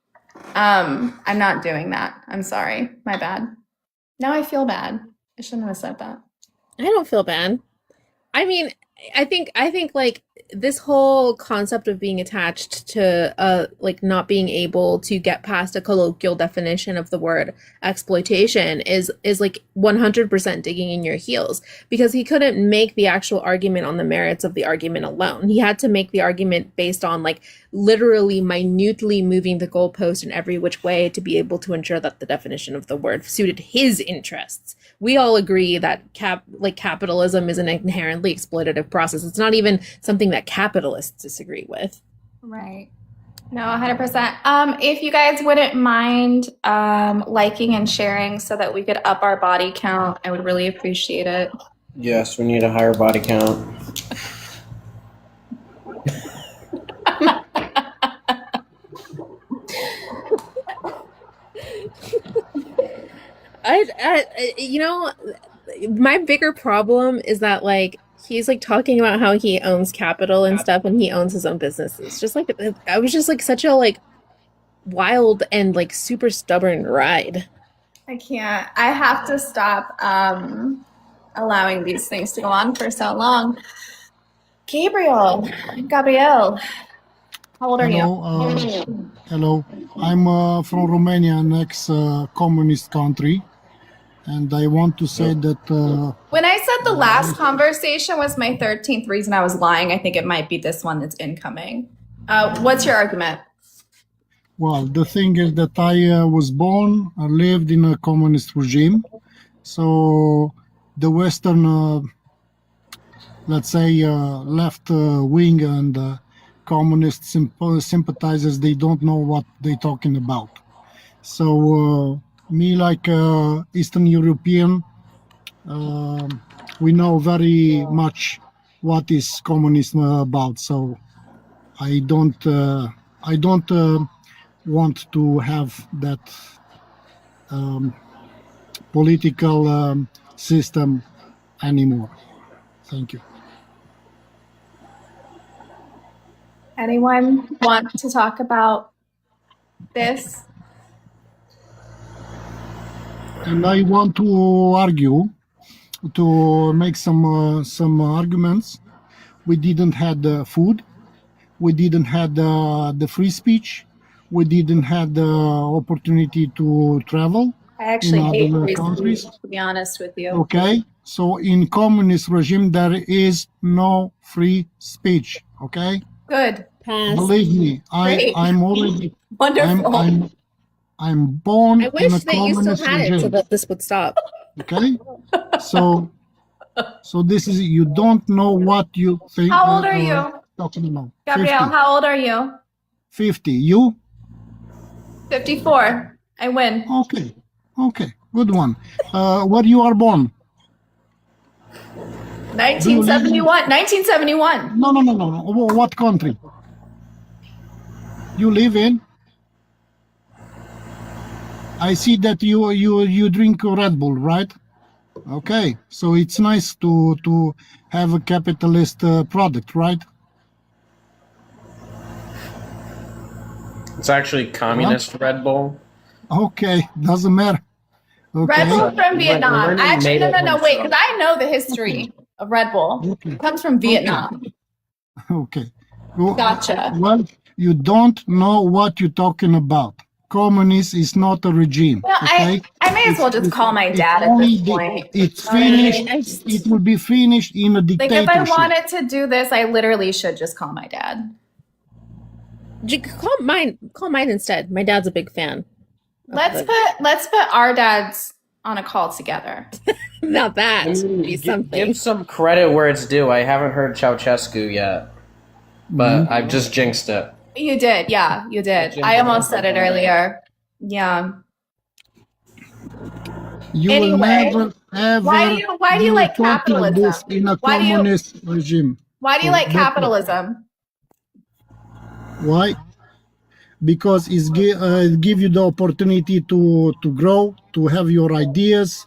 I'm not doing that. I'm sorry. My bad. Now I feel bad. I shouldn't have said that. I don't feel bad. I mean, I think like this whole concept of being attached to like not being able to get past a colloquial definition of the word exploitation is like 100% digging in your heels, because he couldn't make the actual argument on the merits of the argument alone. He had to make the argument based on like literally minutely moving the goalpost in every which way to be able to ensure that the definition of the word suited his interests. We all agree that capitalism is an inherently exploitative process. It's not even something that capitalists disagree with. Right. No, 100%. If you guys wouldn't mind liking and sharing so that we could up our body count, I would really appreciate it. Yes, we need a higher body count. You know, my bigger problem is that like he's like talking about how he owns capital and stuff, and he owns his own businesses. Just like I was just like such a like wild and like super stubborn ride. I can't. I have to stop allowing these things to go on for so long. Gabriel, Gabriel, how old are you? Hello, I'm from Romania, an ex-communist country, and I want to say that When I said the last conversation was my 13th reason I was lying, I think it might be this one that's incoming. What's your argument? well, the thing is that I was born, I lived in a communist regime, so the Western, let's say, left wing and communist sympathizers, they don't know what they're talking about. So me, like Eastern European, we know very much what is communism about. So I don't want to have that political system anymore. Thank you. Anyone want to talk about this? And I want to argue, to make some arguments. We didn't had food, we didn't had the free speech, we didn't had the opportunity to travel. I actually In hate other free countries? speech, to be honest with you. Okay, so in communist regime there is no free speech. Okay, Good. Pass. believe me, Great. I'm already Wonderful. I'm born I in wish a that you still communist had it so regime. that this would stop. Okay, so this is, you don't know what you think. How old are you? Talking about Gabriel, 50. how old are you? 50. You? 54. I win. Okay, good one. Where you are born? 1971. 1971. No. What country? You live in? I see that you drink Red Bull, right? Okay, so it's nice to have a capitalist product, right? It's actually communist Red Bull. Okay, doesn't matter. Okay. Red Bull from Vietnam. Lennon Actually, made it no, wait, himself. because I know the history of Red Bull. Okay. It comes from Vietnam. Okay. Well, Gotcha. Well, you don't know what you're talking about. Communist is not a regime. Well, Okay. I may as well just call my It's dad at only this point. It's I mean, finished. It will be finished in a Like, if dictatorship. I wanted to do this, I literally should just call my dad. Call mine instead. My dad's a big fan. Let's put our dads on a call together. Now that I mean, would be something. give some credit where it's due. I haven't heard Ceausescu yet, but I've just jinxed it. You did, yeah, you did. I almost said it earlier. Yeah. You will Anyway, never ever. why do you like talk like capitalism? this in a Why do you- communist regime? Why do you So like that's- capitalism? Why? Because it's give you the opportunity to grow, to have your ideas,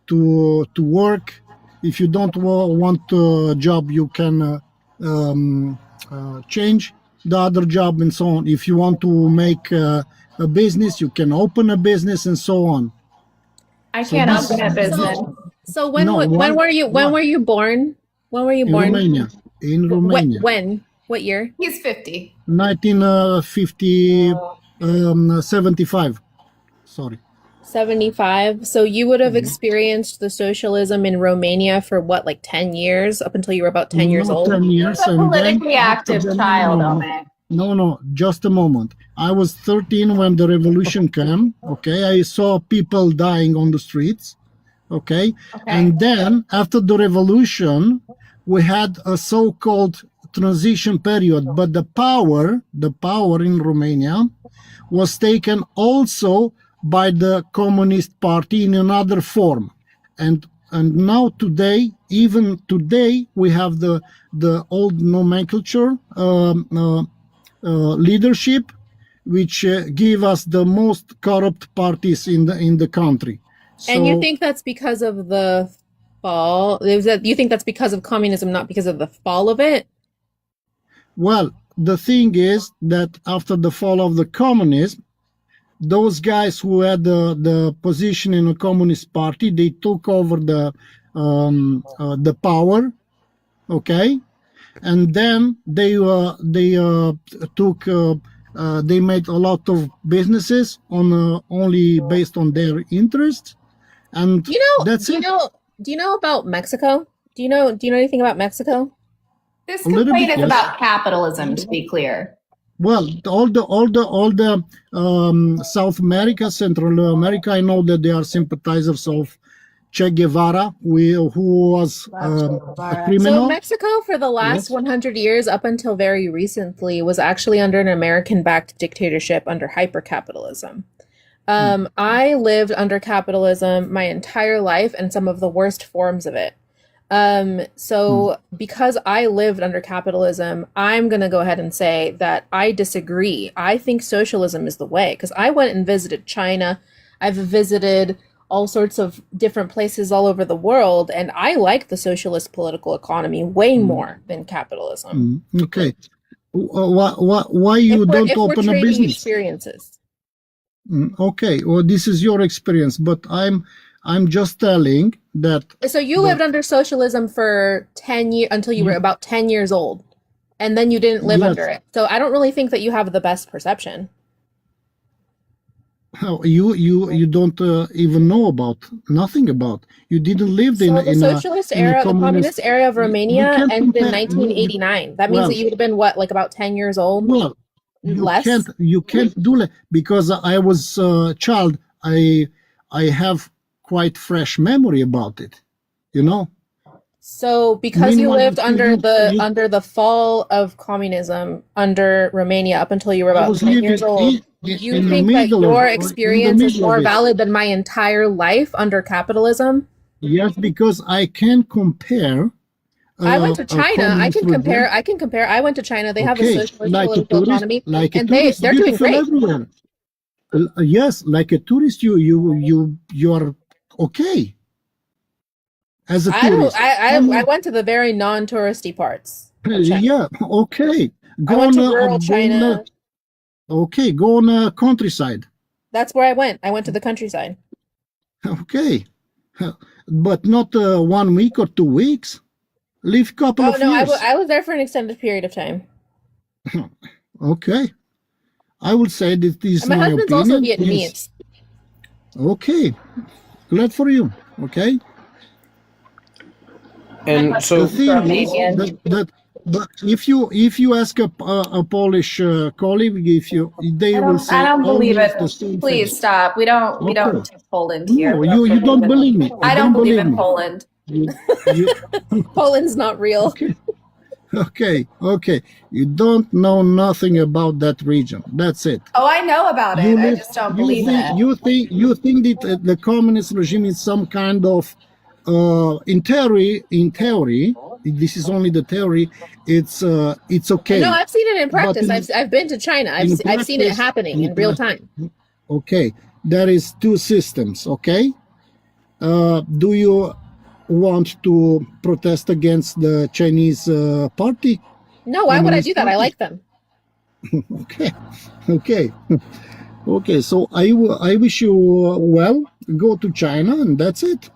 to work. If you don't want a job, you can change the other job and so on. If you want to make a business, you can open a business and so on. I can't this- open a business. So when No, when why- were you why? were you born? When were you In born? Romania. In Romania. When? What year? He's 50. 75. Sorry. 75. So you would have experienced the socialism in Romania for what, like 10 years, up until you were about 10 years Not old? 10 years. He's a And then politically active after the- child, no, Omen. No, just a moment. I was 13 when the revolution came. Okay. I saw people dying on the streets. Okay. Okay. And then after the revolution, we had a so-called transition period, but the power in Romania was taken also by the Communist Party in another form, and now today, even today, we have the old nomenclature leadership, which give us the most corrupt parties in the country. And you So, think that's because of the fall? You think that's because of communism, not because of the fall of it? well, the thing is that after the fall of the communism, those guys who had the position in the Communist Party, they took over the power, okay, and then they made a lot of businesses on only based on their interests, and Do you know? that's Do you it. know? Do you know about Mexico? Do you know anything about Mexico? This A little complaint bit, is yes. about capitalism, to be clear. Well, all the South America, Central America, I know that they are sympathizers of Che Guevara, who was a So criminal. Mexico, for the last Yes. 100 years, up until very recently, was actually under an American-backed dictatorship under hypercapitalism. I lived under capitalism my entire life and some of the worst forms of it. So because I lived under capitalism, I'm going to go ahead and say that I disagree. I think socialism is the way, because I went and visited China. I've visited all sorts of different places all over the world, and I like the socialist political economy way more than capitalism. Okay, why you don't If we're open a trading business? experiences. Okay, well, this is your experience, but I'm just telling that. So you lived under socialism for 10 years until you were about 10 years old, and then you didn't live Yes. under it. So I don't really think that you have the best perception. You don't even know about nothing about. You didn't live So in the in socialist in a era, the communist era of Romania can't ended in compare- 1989. That means well- that you would have been what, like about 10 years old? well. You Less? can't do that because I was a child. I have quite fresh memory about it. You know. So because you Meanwhile, lived under you- under the fall of communism under Romania up until you were I about was 10 living years old, in you the think that middle of- your in the experience is middle of more it. valid than my entire life under capitalism? Yes, because I can compare. I went to a China. I communist can compare. regime. I can compare. I went to China. They have a Okay, socialist like a political tourist, economy, like a and tourist, they're doing beautiful great. everywhere. Yes, like a tourist, you are okay. As a I don't. tourist, I went to the very non-touristy parts. of China. yeah, okay. I went to on, rural go on, China. okay, go on countryside. That's where I went. I went to the countryside. Okay, but not 1 week or 2 weeks. Live couple Oh of no, years. I was there for an extended period of time. Okay, I would say that this is And my my husband's opinion. also Yes. Vietnamese. Okay, glad for you. Okay. And so The thing is Romanian. that but if you ask a Polish colleague, they will say I don't believe always it. the same Please thing. stop. We don't Okay. take Poland here. No, you don't believe me. I don't believe in me. Poland. You- Poland's not real. okay. You don't know nothing about that region. That's it. Oh, I know about it. You I live- just don't you believe think, it. You think that the communist regime is some kind of in theory, this is only the theory. It's okay. No, I've seen it in practice. in- I've been to China. I've seen it practice- happening in in real prac- time. Okay, there is two systems. Okay, do you want to protest against the Chinese party? No, why would I Communist do that? I Party. like them. Okay. So I wish you well. Go to China, and that's it.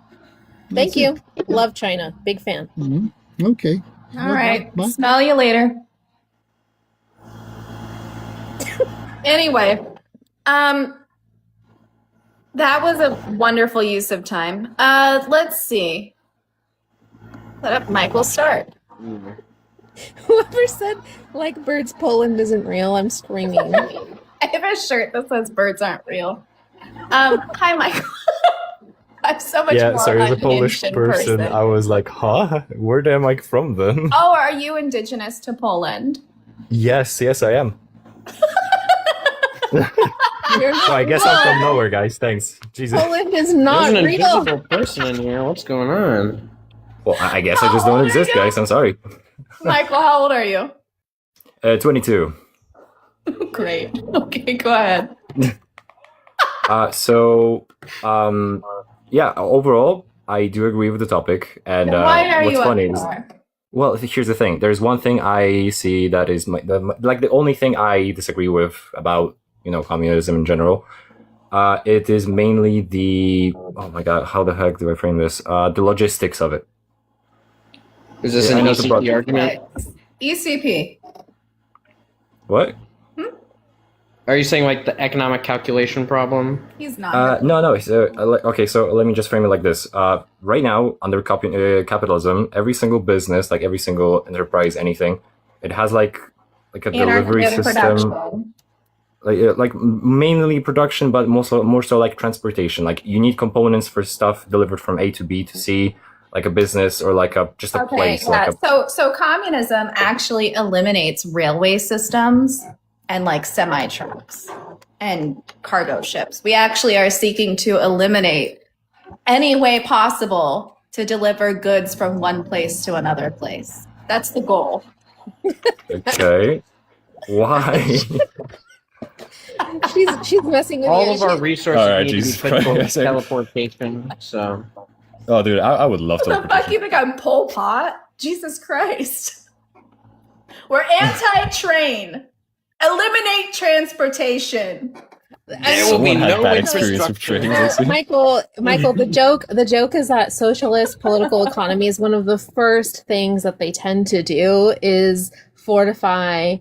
Thank That's you. it. Love China. Big fan. Mhm. Okay. All right. Bye. Smell you later. Anyway, that was a wonderful use of time. Let's see. Let up, Mike. We'll start. Whoever said like birds Poland isn't real, I'm screaming. I have a shirt that says birds aren't real. Hi, Michael. I'm so much Yeah, more sorry, as a Polish unhinged in person, I was like, huh? Where am I from then? Oh, are you indigenous to Poland? Yes, I am. You're So I guess I'm from nowhere, guys. Thanks. Jesus. Poland is There's not an real. invisible person in here. What's going on? Well, I guess I just don't exist, guys. I'm sorry. Michael, how old are you? 22. Great. Okay, go ahead. Yeah, overall, I do agree with the topic. And Why are what's you funny up is, for? well, here's the thing. There's one thing I see that is the only thing I disagree with about, communism in general. It is mainly oh my God, how the heck do I frame this? The logistics of it. Is this Yeah, I an know it's ECP about- argument? ECP. What? Are you saying like the economic calculation problem? He's not. No. So, okay, so let me just frame it like this. Right now, under capitalism, every single business, like every single enterprise, anything, it has like a delivery In system, production. like mainly production, but more so like transportation. Like you need components for stuff delivered from A to B to C, like a business or like just a Okay, place. yeah. Like So communism actually eliminates railway systems and like semi trucks and cargo ships. We actually are seeking to eliminate any way possible to deliver goods from one place to another place. That's the goal. okay, why? She's messing with All you. of our She- resources Alright, need Jesus to be put towards Christ. teleportation. So Oh, dude, I would love What the fuck teleportation. you think I'm Pol Pot? Jesus Christ. We're anti-train. Eliminate transportation. there will be Someone had no bad experience with infrastructure. trains, I see. Michael, the joke is that socialist political economy is one of the first things that they tend to do is fortify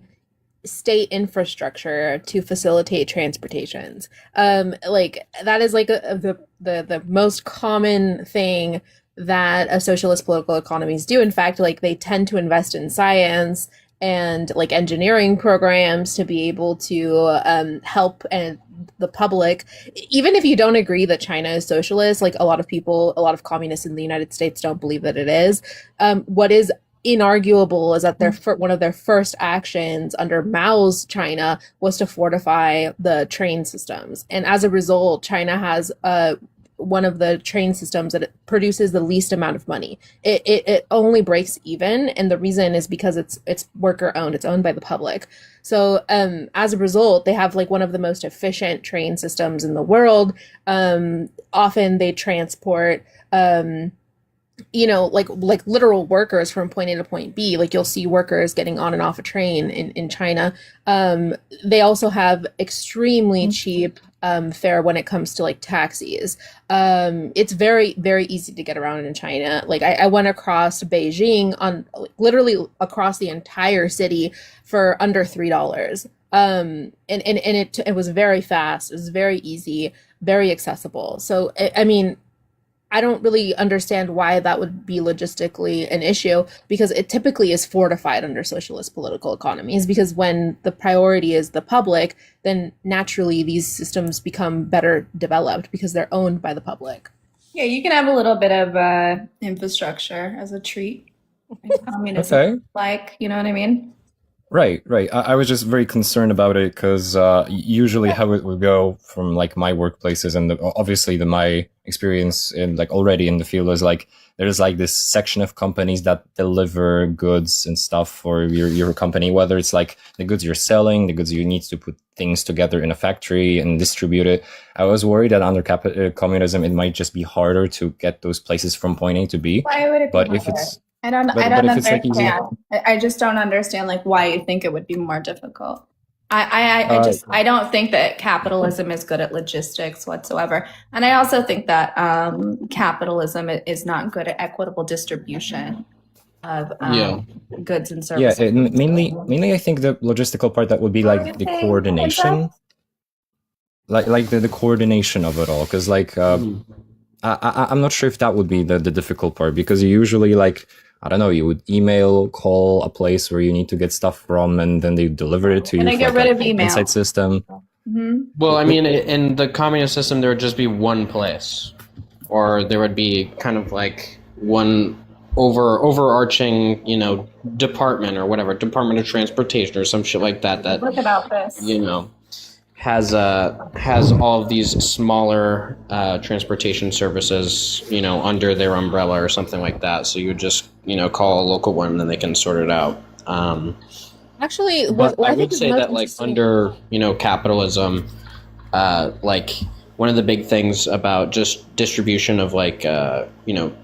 state infrastructure to facilitate transportations. Like that is like the most common thing that a socialist political economies do. In fact, like they tend to invest in science and like engineering programs to be able to help and the public, even if you don't agree that China is socialist, like a lot of communists in the United States don't believe that it is. What is inarguable is that one of their first actions under Mao's China was to fortify the train systems, and as a result, China has one of the train systems that it produces the least amount of money. It only breaks even, and the reason is because it's worker owned. It's owned by the public. So as a result, they have like one of the most efficient train systems in the world. Often they transport like literal workers from point A to point B. Like you'll see workers getting on and off a train in China. They also have extremely cheap fare when it comes to like taxis. It's very, very easy to get around in China. Like I went across Beijing on literally across the entire city for under $3. And it was very fast. It was very easy, very accessible. So I mean, I don't really understand why that would be logistically an issue, because it typically is fortified under socialist political economies, because when the priority is the public, then naturally these systems become better developed because they're owned by the public. Yeah, you can have a little bit of infrastructure as a treat. Communism, Okay. like, you know what I mean? Right. I was just very concerned about it because usually how it would go from like my workplaces and obviously my experience in like already in the field is like there's like this section of companies that deliver goods and stuff for your company, whether it's like the goods you're selling, the goods you need to put things together in a factory and distribute it. I was worried that under communism it might just be harder to get those places from point A to B. Why would it be But if harder? it's I don't but if it's, like, easy- understand. I just don't understand like why you think it would be more difficult. I don't think that capitalism is good at logistics whatsoever. And I also think that capitalism is not good at equitable distribution of goods and Yeah, services. mainly I think the logistical part that would be like the coordination, like the coordination of it all. Because like I'm not sure if that would be the difficult part, because you usually like I don't know, you would email, call a place where you need to get stuff from, and then they deliver it to you. And I get like rid of an email. inside system. Mhm. Well, I mean, in the communist system, there would just be one place or there would be kind of like one overarching, department or whatever, Department of Transportation or some shit like that Look about this. has all of these smaller transportation services, under their umbrella or something like that. So you would just, call a local one and then they can sort it out. Actually, But what I I think would is say most that, like, interesting- under, capitalism, like, one of the big things about just distribution of, like,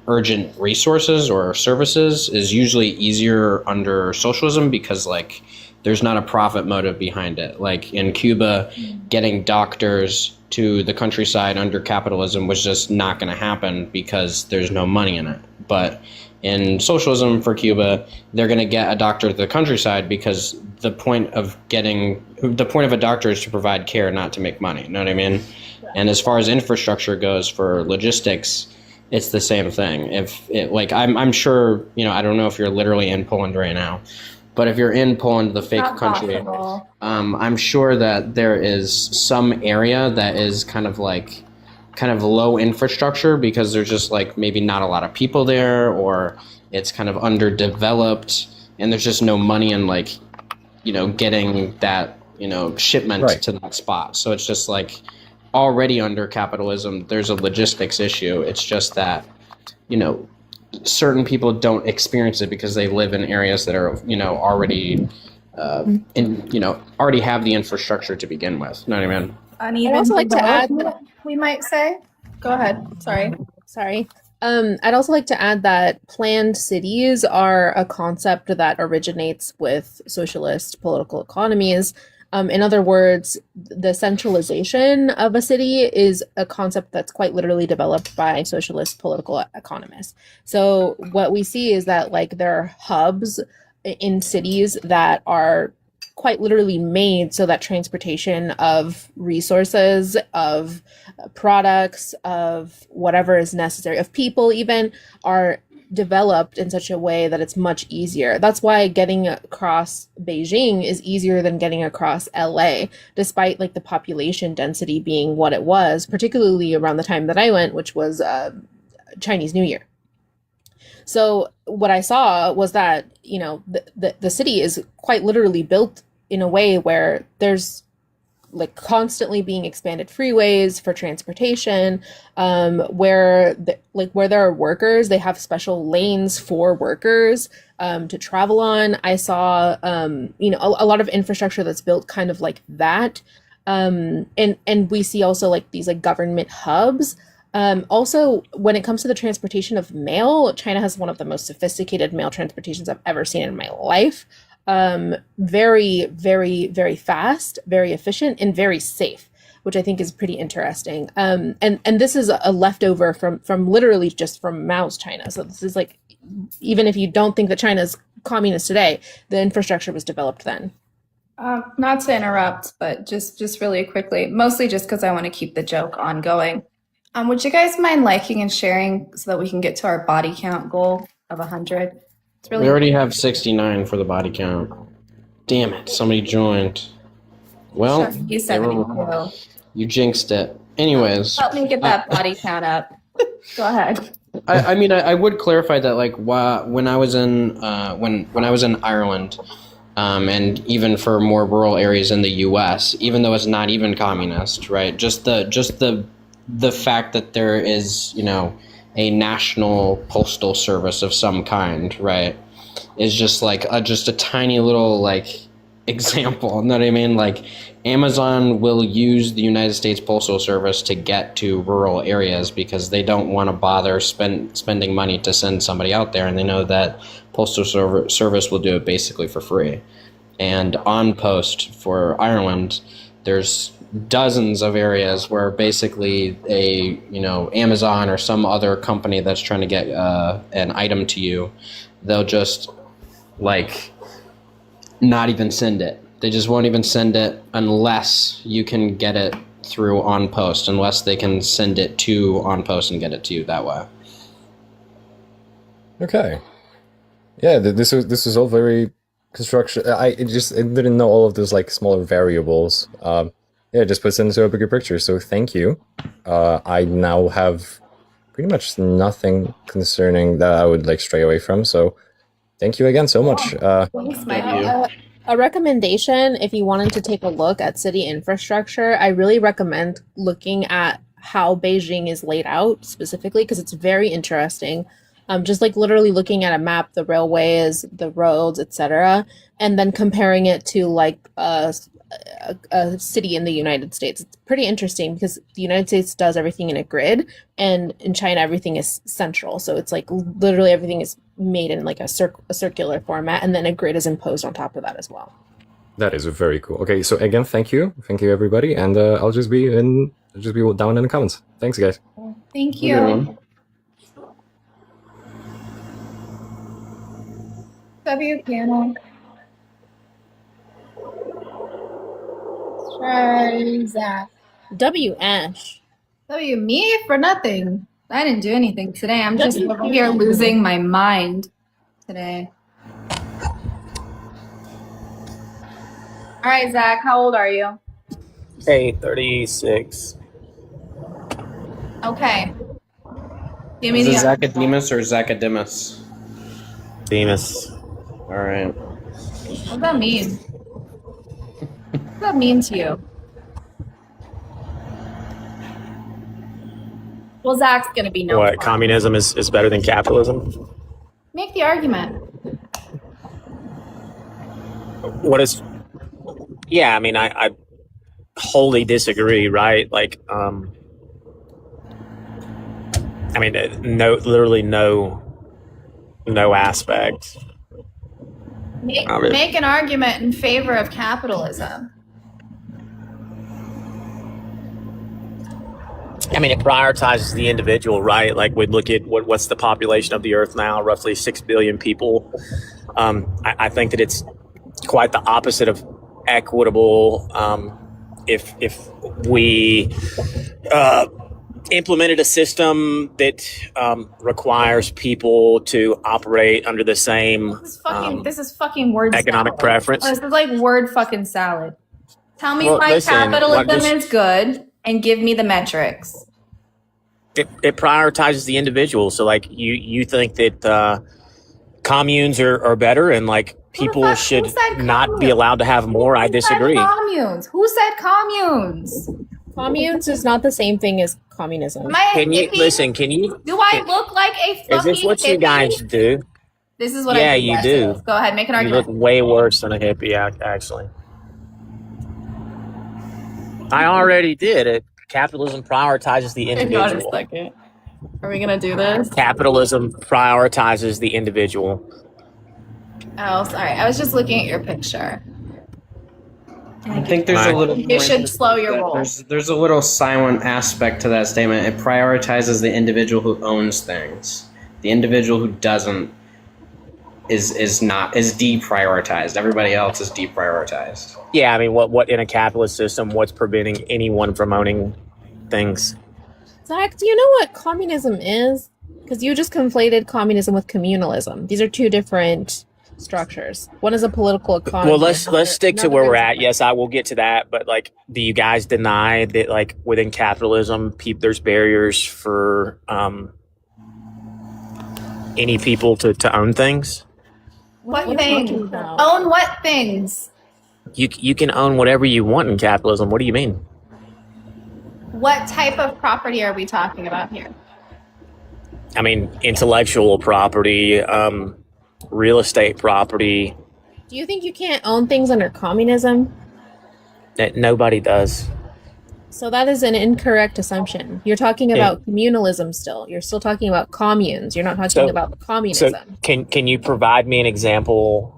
urgent resources or services is usually easier under socialism because, like, there's not a profit motive behind it. Like, in Cuba, getting doctors to the countryside under capitalism was just not going to happen because there's no money in it. But in socialism for Cuba, they're going to get a doctor to the countryside because the point of a doctor is to provide care, not to make money. You know what I mean? And as far as infrastructure goes for logistics, it's the same thing. I'm sure, I don't know if you're literally in Poland right now, but if you're in Poland, the fake Not country, possible. I'm sure that there is some area that is kind of low infrastructure because there's just like maybe not a lot of people there, or it's kind of underdeveloped and there's just no money in getting that, shipment Right. to that spot. So it's just like already under capitalism, there's a logistics issue. It's just that, certain people don't experience it because they live in areas that are, already already have the infrastructure to begin with. You know what I mean? Uneven also like to add- development, we might say. Go ahead. Sorry. Sorry. I'd also like to add that planned cities are a concept that originates with socialist political economies. In other words, the centralization of a city is a concept that's quite literally developed by socialist political economists. So what we see is that there are hubs in cities that are quite literally made so that transportation of resources, of products, of whatever is necessary, of people even, are developed in such a way that it's much easier. That's why getting across Beijing is easier than getting across LA, despite the population density being what it was, particularly around the time that I went, which was Chinese New Year. So what I saw was that, the city is quite literally built in a way where there's constantly being expanded freeways for transportation, where there are workers, they have special lanes for workers to travel on. I saw a lot of infrastructure that's built kind of like that. And we see also these government hubs. Also, when it comes to the transportation of mail, China has one of the most sophisticated mail transportations I've ever seen in my life. Very, very, very fast, very efficient, and very safe, which I think is pretty interesting. And this is a leftover from literally just from Mao's China. So this is even if you don't think that China's communist today, the infrastructure was developed then. Not to interrupt, but just really quickly, mostly just because I want to keep the joke ongoing. Would you guys mind liking and sharing so that we can get to our body count goal of 100? It's really We already have 69 for the body count. Damn it, somebody joined. Well, He's they were 72. wrong. You jinxed it. Anyways, Help me get that body count up. Go ahead. I would clarify that when I was in when I was in Ireland, and even for more rural areas in the U.S., even though it's not even communist, right? Just the fact that there is a national postal service of some kind, right, is just just a tiny little example. You know what I mean? Amazon will use the United States Postal Service to get to rural areas because they don't want to bother spending money to send somebody out there, and they know that Postal Service will do it basically for free. And on post for Ireland, there's dozens of areas where basically Amazon or some other company that's trying to get an item to you, they'll just not even send it. They just won't even send it unless you can get it through On Post, unless they can send it to On Post and get it to you that way. Okay. Yeah, this is all very construction. I didn't know all of those smaller variables. Yeah, it just puts it into a bigger picture. So thank you. I now have pretty much nothing concerning that I would like stray away from. So thank you again so much. Thanks, Michael. A recommendation, if you wanted to take a look at city infrastructure, I really recommend looking at how Beijing is laid out specifically because it's very interesting. Just like literally looking at a map, the railways, the roads, etc., and then comparing it to like a city in the United States. It's pretty interesting because the United States does everything in a grid, and in China everything is central. So it's like literally everything is made in like a circular format, and then a grid is imposed on top of that as well. That is very cool. Okay, so again, thank you everybody, and I'll just be down in the comments. Thanks, guys. Thank Good you. one. W panel. Try Zach. W Ash. W me for nothing. I didn't do anything today. I'm just over here losing my mind today. All right, Zach, how old are you? Hey, 36. Okay. Give me Is it the Zacchademus or Zacchademus? Demas. All right. What does that mean? What does that mean to you? Well, Zach's gonna be no What, fun. communism is better than capitalism? Make the argument. What is. Yeah, I mean, I wholly disagree, right? Like, I mean, literally no aspect. Make an argument in favor of capitalism. I mean, it prioritizes the individual, right? Like, we'd look at what's the population of the Earth now, roughly 6 billion people. I think that it's quite the opposite of equitable. If we implemented a system that requires people to operate under the same This is fucking word economic salad. preference. This is like word fucking salad. Tell me Well, why listen, capitalism just- is good and give me the metrics. It prioritizes the individual. So, like, you think that communes are better, and like people fuck- should who said not be communes? allowed to have more. I Who said disagree. communes? Who said communes? Communes is not the same thing as communism. Am I a Can you hippie? listen? Can you? Do I look like a fucking Is this what you hippie? guys do? This is what Yeah, I do. you yes, do. yes. Go ahead, make an You look argument. way worse than a hippie, actually. I already did it. Capitalism prioritizes the Hang on a individual. second. Are we gonna do this? Capitalism prioritizes the individual. Oh, sorry. I was just looking at your picture. I think there's a Right. little. You should slow your roll. There's a little silent aspect to that statement. It prioritizes the individual who owns things. The individual who doesn't is deprioritized. Everybody else is deprioritized. Yeah, I mean, what in a capitalist system? What's preventing anyone from owning things? Zach, do you know what communism is? Because you just conflated communism with communalism. These are two different structures. One is a political economy. Well, let's stick to where we're at. Yes. Yes, I will get to that. But like, do you guys deny that like within capitalism, there's barriers for any people to own things? What are you things? talking about? Own what things? You can own whatever you want in capitalism. What do you mean? What type of property are we talking about here? I mean, intellectual property, real estate property. Do you think you can't own things under communism? That nobody does. So that is an incorrect assumption. You're talking about communalism still. You're still talking about communes. You're not talking So- about So communism. can you provide me an example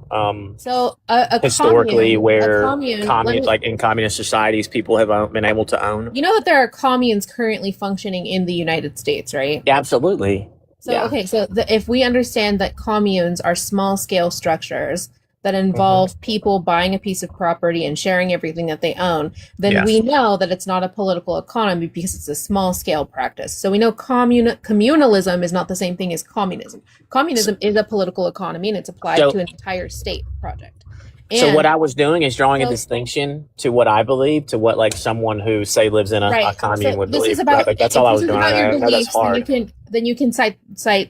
So a historically commune, where let me- like in communist societies people have been able to own? you know that there are communes currently functioning in the United States, right? Yeah, absolutely. So Yeah. okay, so if we understand that communes are small scale structures that involve people buying a piece of property and sharing everything that they own, then Yes. we know that it's not a political economy because it's a small scale practice. So we know communalism is not the same thing as communism. Communism is a political economy and it's applied So- to an entire state project. So what And I was doing is drawing a so distinction to what I believe, to what like someone who say lives in a right. commune So would this believe. is about Like that's if all I this was is doing. about your I know that's beliefs, hard. then you can cite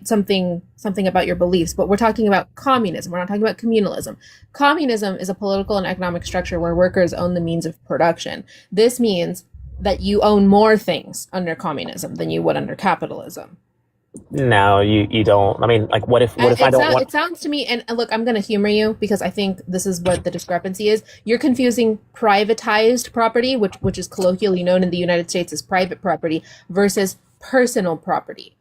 something about your beliefs. But we're talking about communism. We're not talking about communalism. Communism is a political and economic structure where workers own the means of production. This means that you own more things under communism than you would under capitalism. No, you don't. I mean, like, what if I don't want? It sounds to me, and look, I'm going to humor you because I think this is what the discrepancy is. You're confusing privatized property, which is colloquially known in the United States as private property, versus personal property.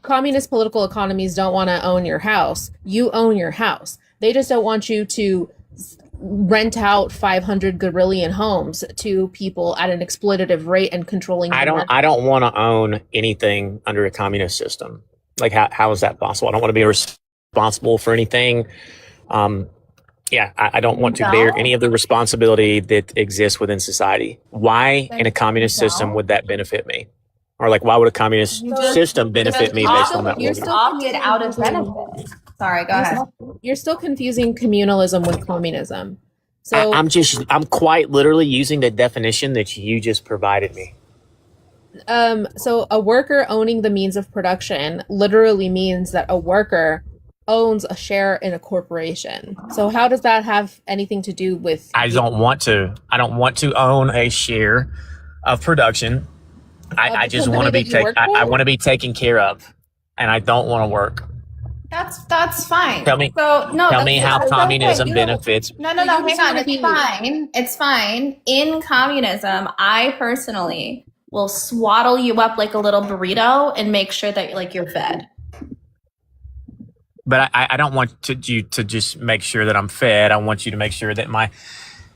Communist political economies don't want to own your house. You own your house. They just don't want you to rent out 500 gorillion homes to people at an exploitative rate and controlling the market. I don't want to own anything under a communist system. Like, how is that possible? I don't want to be responsible for anything. I don't want to bear any of the responsibility that exists within society. Why in a communist system would that benefit me? Or like, why would a communist system benefit me based on that? You're logic? still Opted out of benefits. Sorry, go ahead. You're still confusing communalism with communism. So I'm quite literally using the definition that you just provided me. so a worker owning the means of production literally means that a worker owns a share in a corporation. So how does that have anything to do with I don't want to own a share of production. I just want to be I want to be taken care of, and I don't want to work. That's fine. Tell me- So no. Tell me how communism benefits. No. You Hang just on. wanna It's be- fine. It's fine. In communism, I personally will swaddle you up like a little burrito and make sure that like you're fed. But I don't want you to just make sure that I'm fed. I want you to make sure that my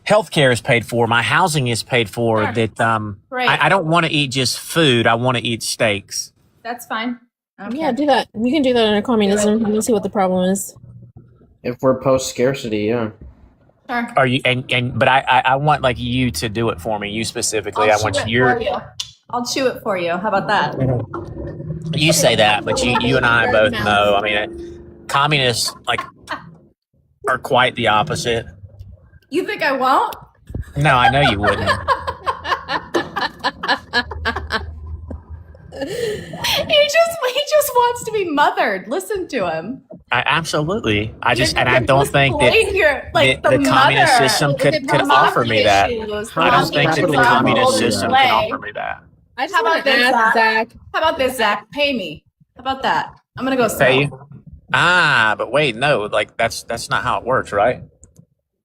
health care is paid for, my housing is paid for. Sure. That Right. I don't want to eat just food. I want to eat steaks. That's fine. Okay. Yeah, do that. You can do that under communism. Let me see what the problem is. If we're post scarcity, yeah. Sure. Are you but I want like you to do it for me. You specifically. I want your. I'll chew it for you. How about that? You say that, but you and I both know. I mean, communists like are quite the opposite. You think I won't? No, I know you wouldn't. He just wants to be mothered. Listen to him. Absolutely. I don't think that you're, the communist system could offer me that. I don't think that the communist system can offer me that. I just How want about to this, ask Zach. How about this, Zach? Pay me. How about that? I'm gonna go Pay sell. you? But wait, no, like that's not how it works, right?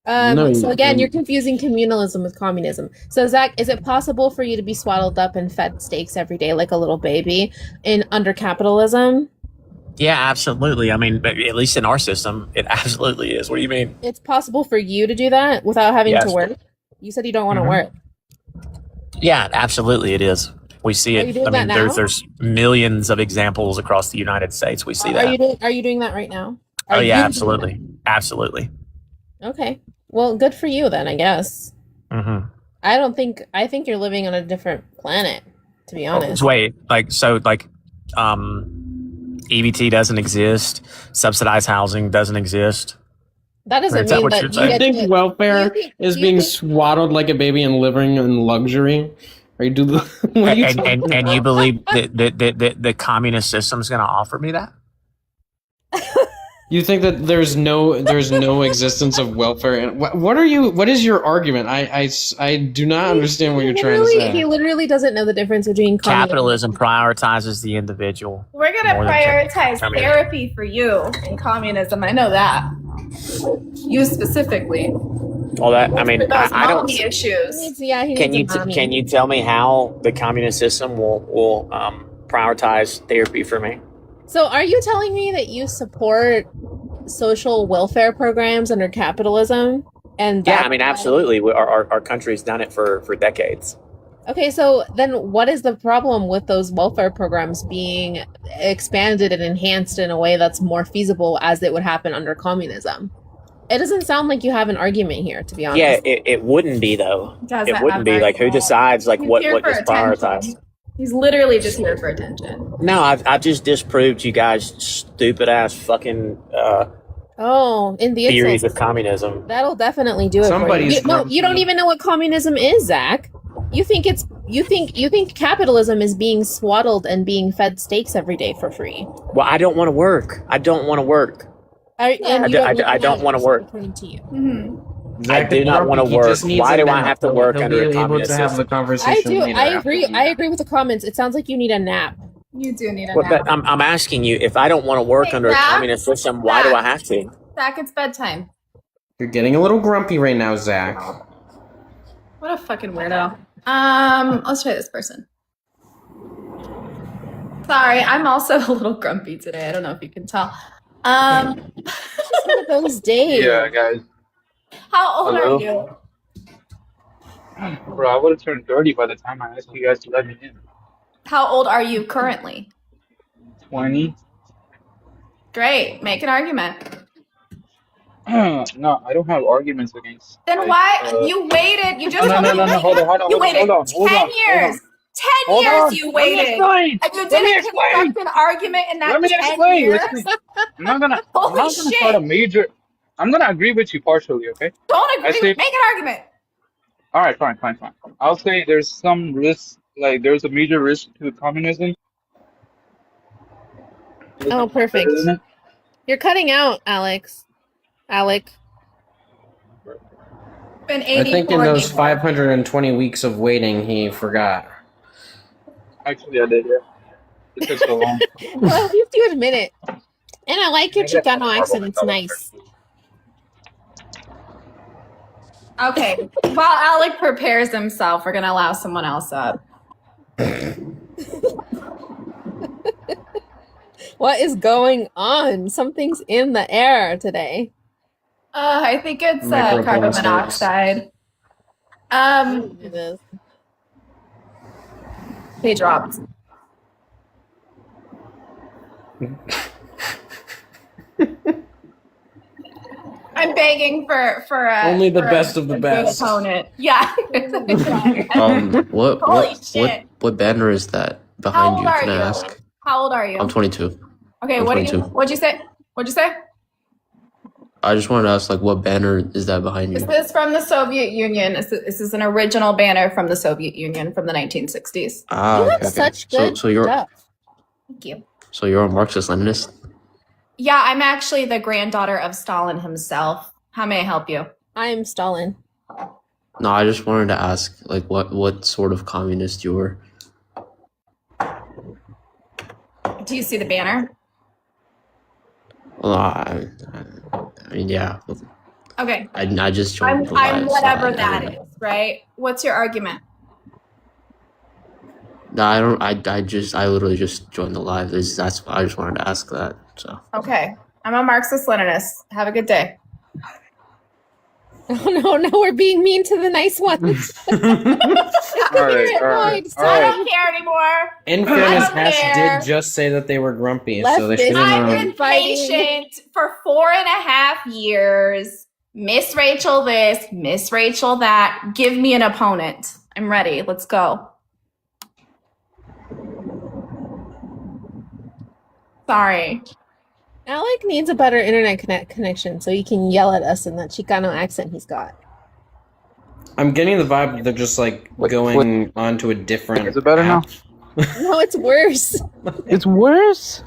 No, So you- again, you're confusing communalism with communism. So Zach, is it possible for you to be swaddled up and fed steaks every day like a little baby under capitalism? Yeah, absolutely. I mean, but at least in our system, it absolutely is. What do you mean? It's possible for you to do that without having Yes. to work. You said you don't want to Mhm. work. Yeah, absolutely, it is. We see Are you it. doing I mean, that now? there's millions of examples across the United States. We see that. Are you doing that right now? Oh Are yeah, you- absolutely, absolutely. Okay. Well, good for you then, I guess. hmm I think you're living on a different planet, to be honest. Wait, EBT doesn't exist. Subsidized housing doesn't exist. That doesn't Is that mean what that you're you saying? get I think to- welfare do you think- is do you being think- swaddled like a baby and living in luxury. Are you do the what are you talking And you about? believe that the communist system is going to offer me that? You think that there's no existence of welfare and what is your argument? I do not understand what you're trying to He say. literally doesn't know the difference between communism. Capitalism prioritizes the individual. We're gonna More than prioritize communism. therapy for you in communism. I know that. You specifically. Well, that I mean, For those I don't. mommy issues. He Can needs you a mommy. can you tell me how the communist system will prioritize therapy for me? So, are you telling me that you support social welfare programs under capitalism? And Yeah, that- I mean, absolutely. Our country's done it for decades. Okay, so then what is the problem with those welfare programs being expanded and enhanced in a way that's more feasible as it would happen under communism? It doesn't sound like you have an argument here, to be honest. Yeah, it wouldn't be though. Doesn't It wouldn't have be that like who goal. decides like He's what here for gets attention. prioritized. He's literally just here for attention. No, I've just disproved you guys stupid ass fucking Oh, in the theories insult. of communism. That'll definitely do it Somebody's for you. No, you don't even know what communism is, Zach. You think capitalism is being swaddled and being fed steaks every day for free. Well, I don't want to work. I don't want to work. And you I don't need wanna money work. according to you. Mhm. I do not want to He work. just needs Why a do I nap. have to work He'll under be a able communist to have the system? conversation. I do. later I after agree. you- I agree with the comments. It sounds like you need a nap. You do need a Well, nap. I'm asking you, if I don't want to work Hey, under a Zach? communist system, why do I have to? Zach, it's bedtime. You're getting a little grumpy right now, Zach. What a fucking weirdo. Let's try this person. Sorry, I'm also a little grumpy today. I don't know if you can tell. It's one of those days. Yeah, guys. How old Hello? are you? Bro, I would have turned 30 by the time I asked you guys to let me in. How old are you currently? 20? Great. Make an argument. No, I don't have arguments against. Then like, why you waited? You just No, told no, me no, you no, hold on, hold on, you hold on, waited hold on, hold 10 on, years. 10 hold years on. you Let me waited. explain. And you Let me didn't explain. conduct an argument in that Let me 10 explain. years. Listen, I'm not gonna Holy start a shit. major. I'm gonna agree with you partially, okay? Don't I agree. say, Make an argument. all right, fine. I'll say there's some risk, like there's a major risk to communism. Oh, perfect. You're cutting out, Alex. Alec. Been I think in 84 those years. 520 weeks of waiting, he forgot. Actually, I did, yeah. It took so long. Well, you have to admit it. And I like your Chicano accent. It's nice. Okay. While Alec prepares himself, we're gonna allow someone else up. What is going on? Something's in the air today. I think it's Microplastics. carbon monoxide. It is. They dropped. I'm begging for Only the for best of the a good best. opponent. Yeah. What Holy shit. what banner is that How behind old you? are Can I you? ask? How old are you? I'm 22. Okay, I'm what do you 22. what'd you say? What'd you say? I just wanted to ask, like, what banner is that behind you? This is from the Soviet Union. This is an original banner from the Soviet Union from the 1960s. Ah, You okay, have okay. such good So you're stuff. Thank you. so you're a Marxist Leninist? Yeah, I'm actually the granddaughter of Stalin himself. How may I help you? I am Stalin. No, I just wanted to ask, like, what sort of communist you were. Do you see the banner? Well, I mean, yeah. Okay. I just joined the I'm live, so whatever I that don't know. is, right? What's your argument? No, I don't. I literally just joined the live. That's I just wanted to ask that. So Okay. I'm a Marxist Leninist. Have a good day. Oh no, we're being mean to the nice ones. All right, all right. I don't care anymore. In fairness, don't Hess care. did just say that they were grumpy, Leftist. so they shouldn't. I've Leninist. been Fighting. patient for 4.5 years. Miss Rachel this, Miss Rachel that. Give me an opponent. I'm ready. Let's go. Sorry. Alec needs a better internet connection so he can yell at us in that Chicano accent he's got. I'm getting the vibe that they're just like going onto a different. Is it better now? app. No, it's worse. It's worse?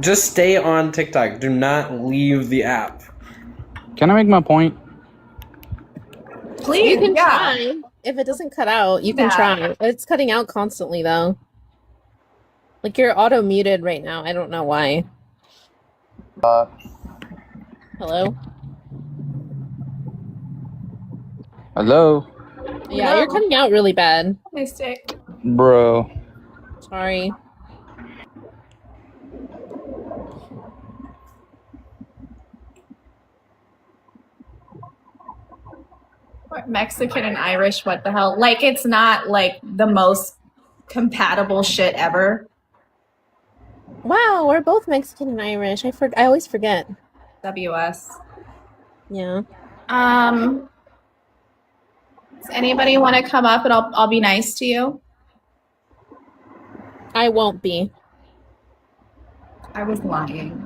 Just stay on TikTok. Do not leave the app. Can I make my point? Please. You can yeah. try. If it doesn't cut out, you can Yeah. try. It's cutting out constantly though. Like you're auto muted right now. I don't know why. Hello? Hello? Yeah, you're cutting out really bad. Nice stick. Bro. Sorry. What, Mexican and Irish, what the hell? Like, it's not like the most compatible shit ever. Wow, we're both Mexican and Irish. I always forget. WS. Yeah. Does anybody want to come up and I'll be nice to you? I won't be. I was lying.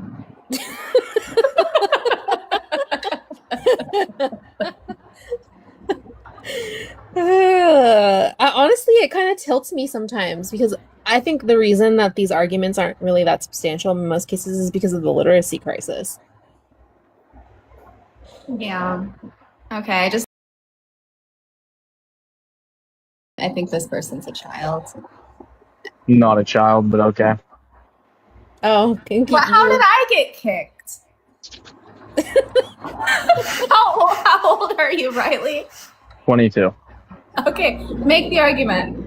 Honestly, it kind of tilts me sometimes because I think the reason that these arguments aren't really that substantial in most cases is because of the literacy crisis. Yeah. Okay, I think this person's a child. Not a child, but okay. Oh, thank you. Well, how did I get kicked? How old are you, Riley? 22. Okay, make the argument.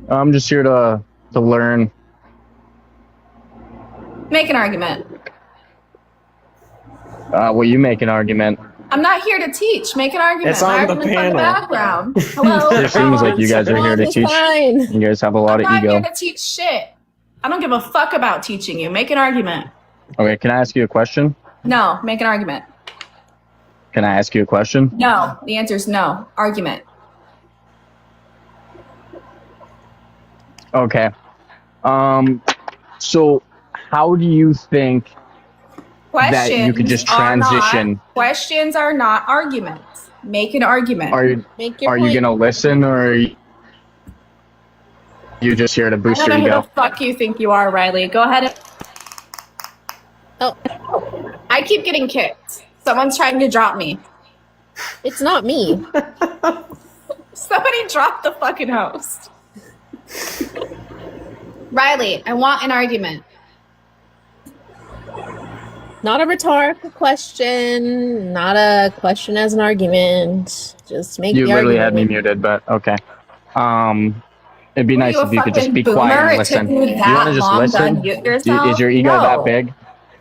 I'm just here to learn. Make an argument. Well, you make an argument. I'm not here to teach. Make an argument. It's on My the argument's panel. background. Hello. It seems like you guys are here to It's teach. fine. You guys have a lot I'm of not ego. here to teach shit. I don't give a fuck about teaching you. Make an argument. Okay, can I ask you a question? No, make an argument. Can I ask you a question? No. The answer is no. Argument. Okay. So how do you think that you could just transition? Questions are not arguments. Make an argument. Make your Are point. you gonna listen, or are you just here to I boost don't your know who ego? the fuck you think you are, Riley. Go ahead and... Oh, I keep getting kicked. Someone's trying to drop me. it's not me. Somebody drop the fucking host. Riley, I want an argument. Not a rhetorical question. Not a question as an argument. Just make You the literally argument. had me muted, but okay. It'd be Were nice you a if you could just fucking be boomer? quiet and It listen. took you Do you that want to just long to listen? unmute yourself? Is your ego No. that big?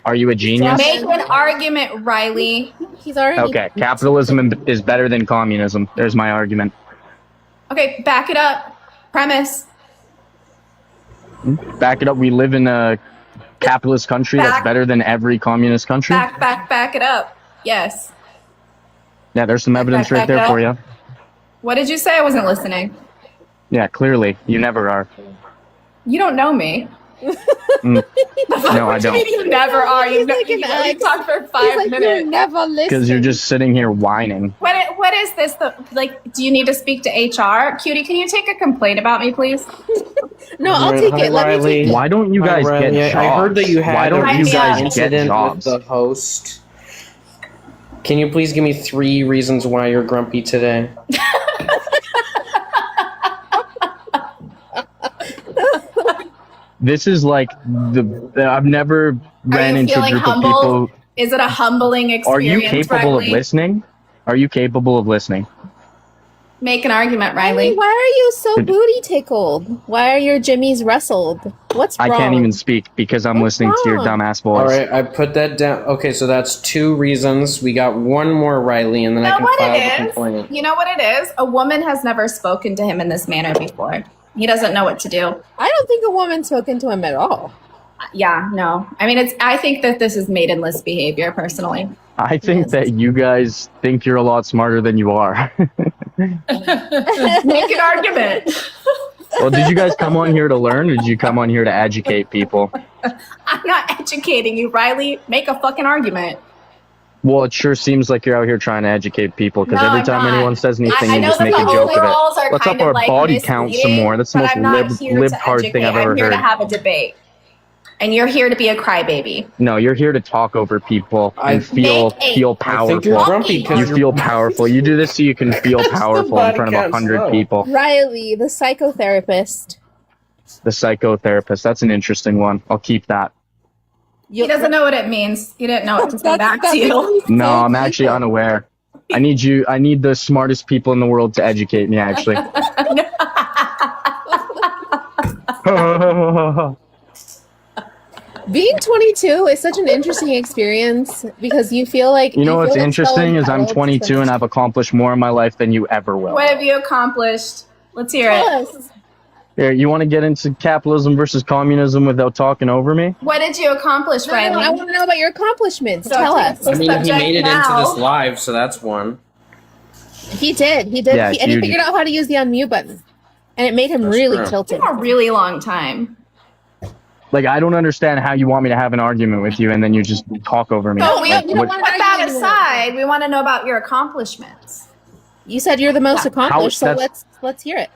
Are you a genius? Make an argument, Riley. He's already. Okay, capitalism is better than communism. There's my argument. Okay, back it up. Premise. Back it up. We live in a capitalist country that's Back- better than every communist country. Back it up. Yes. Yeah, there's some evidence right back there up. for you. What did you say? I wasn't listening. Yeah, clearly. You never are. You don't know me. No, I don't. You never are. He's like an You ex. talked for He's 5 like, minutes. you never listen. Because you're just sitting here whining. What is this? Like, do you need to speak to HR? Cutie, can you take a complaint about me, please? No, I'll take it. Let me take it. Why don't you guys get jobs? I heard that you had Why don't an you guys get incident jobs? with the host. Can you please give me 3 reasons why you're grumpy today? This is like I've never ran you into a feeling group humbled? of people. Is it a humbling Are you experience, capable of Riley? listening? Are you capable of listening? Make an argument, Riley, Riley. why are you so booty tickled? Why are your jimmies wrestled? What's I wrong? can't even speak because I'm What's listening to your wrong? dumbass voice. All right, I put that down. Okay, so that's 2 reasons. We got 1 more, Riley, and then You I know can what file the it is? complaint. You know what it is? A woman has never spoken to him in this manner before. He doesn't know what to do. I don't think a woman spoken to him at all. Yeah, no. I mean, I think that this is maidenless behavior, personally. I think Yes. that you guys think you're a lot smarter than you are. Make an argument. Well, did you guys come on here to learn, or did you come on here to educate people? I'm not educating you, Riley. Make a fucking argument. Well, it sure seems like you're out here trying to educate people, because No, every I'm time not. anyone says anything, I you know just that make the a joke of overalls it. are Let's up kind of our like body count some more. That's the but most I'm not here to lib-hard thing I've educate. ever I'm here heard. to have a debate. And you're here to be a crybaby. No, you're here to talk over people I and feel think- feel I think you're powerful. grumpy You because feel powerful. You do this so you can feel powerful in body front of count's 100 low. people. Riley, the psychotherapist. The psychotherapist. That's an interesting one. I'll keep that. He doesn't know what it means. He didn't know what to say back that to you. makes me No, so I'm actually giggle. unaware. I need the smartest people in the world to educate me, actually. Being 22 is such an interesting experience because you feel like You know what's feel like so interesting is I'm entitled to 22 so and much. I've accomplished more in my life than you ever will. What have you accomplished? Let's hear Tell it. us. Here, you want to get into capitalism versus communism without talking over me? What did you accomplish, No, Riley? I want to know about your accomplishments. So Tell take us. the I mean, he subject made it now. into this live, so that's 1. He did. He did. Yeah, and he huge. figured out how to use the unmute button. And it made him That's really true. tilted. For a really long time. Like, I don't understand how you want me to have an argument with you and then you just talk over me. No, we Like, don't put wanna that argue anymore. aside. We want to know about your accomplishments. You said you're the most accomplished, so that's- let's hear it.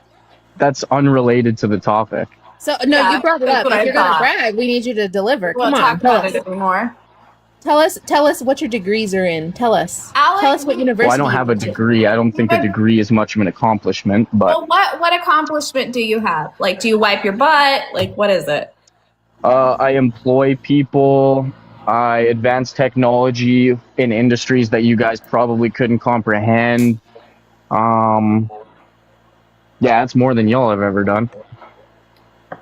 That's unrelated to the topic. So no, Yeah, you brought it that's up. what If I you're gonna thought. brag, we need you to deliver. We won't Come talk on, tell about us. it anymore. Tell us what your degrees are in. Tell us. Alex, Tell us what university. Well, I don't have a you went to. degree. I don't think a degree is much of an accomplishment, but Well, what accomplishment do you have? Like, do you wipe your butt? Like, what is it? I employ people. I advance technology in industries that you guys probably couldn't comprehend. Yeah, it's more than y'all have ever done.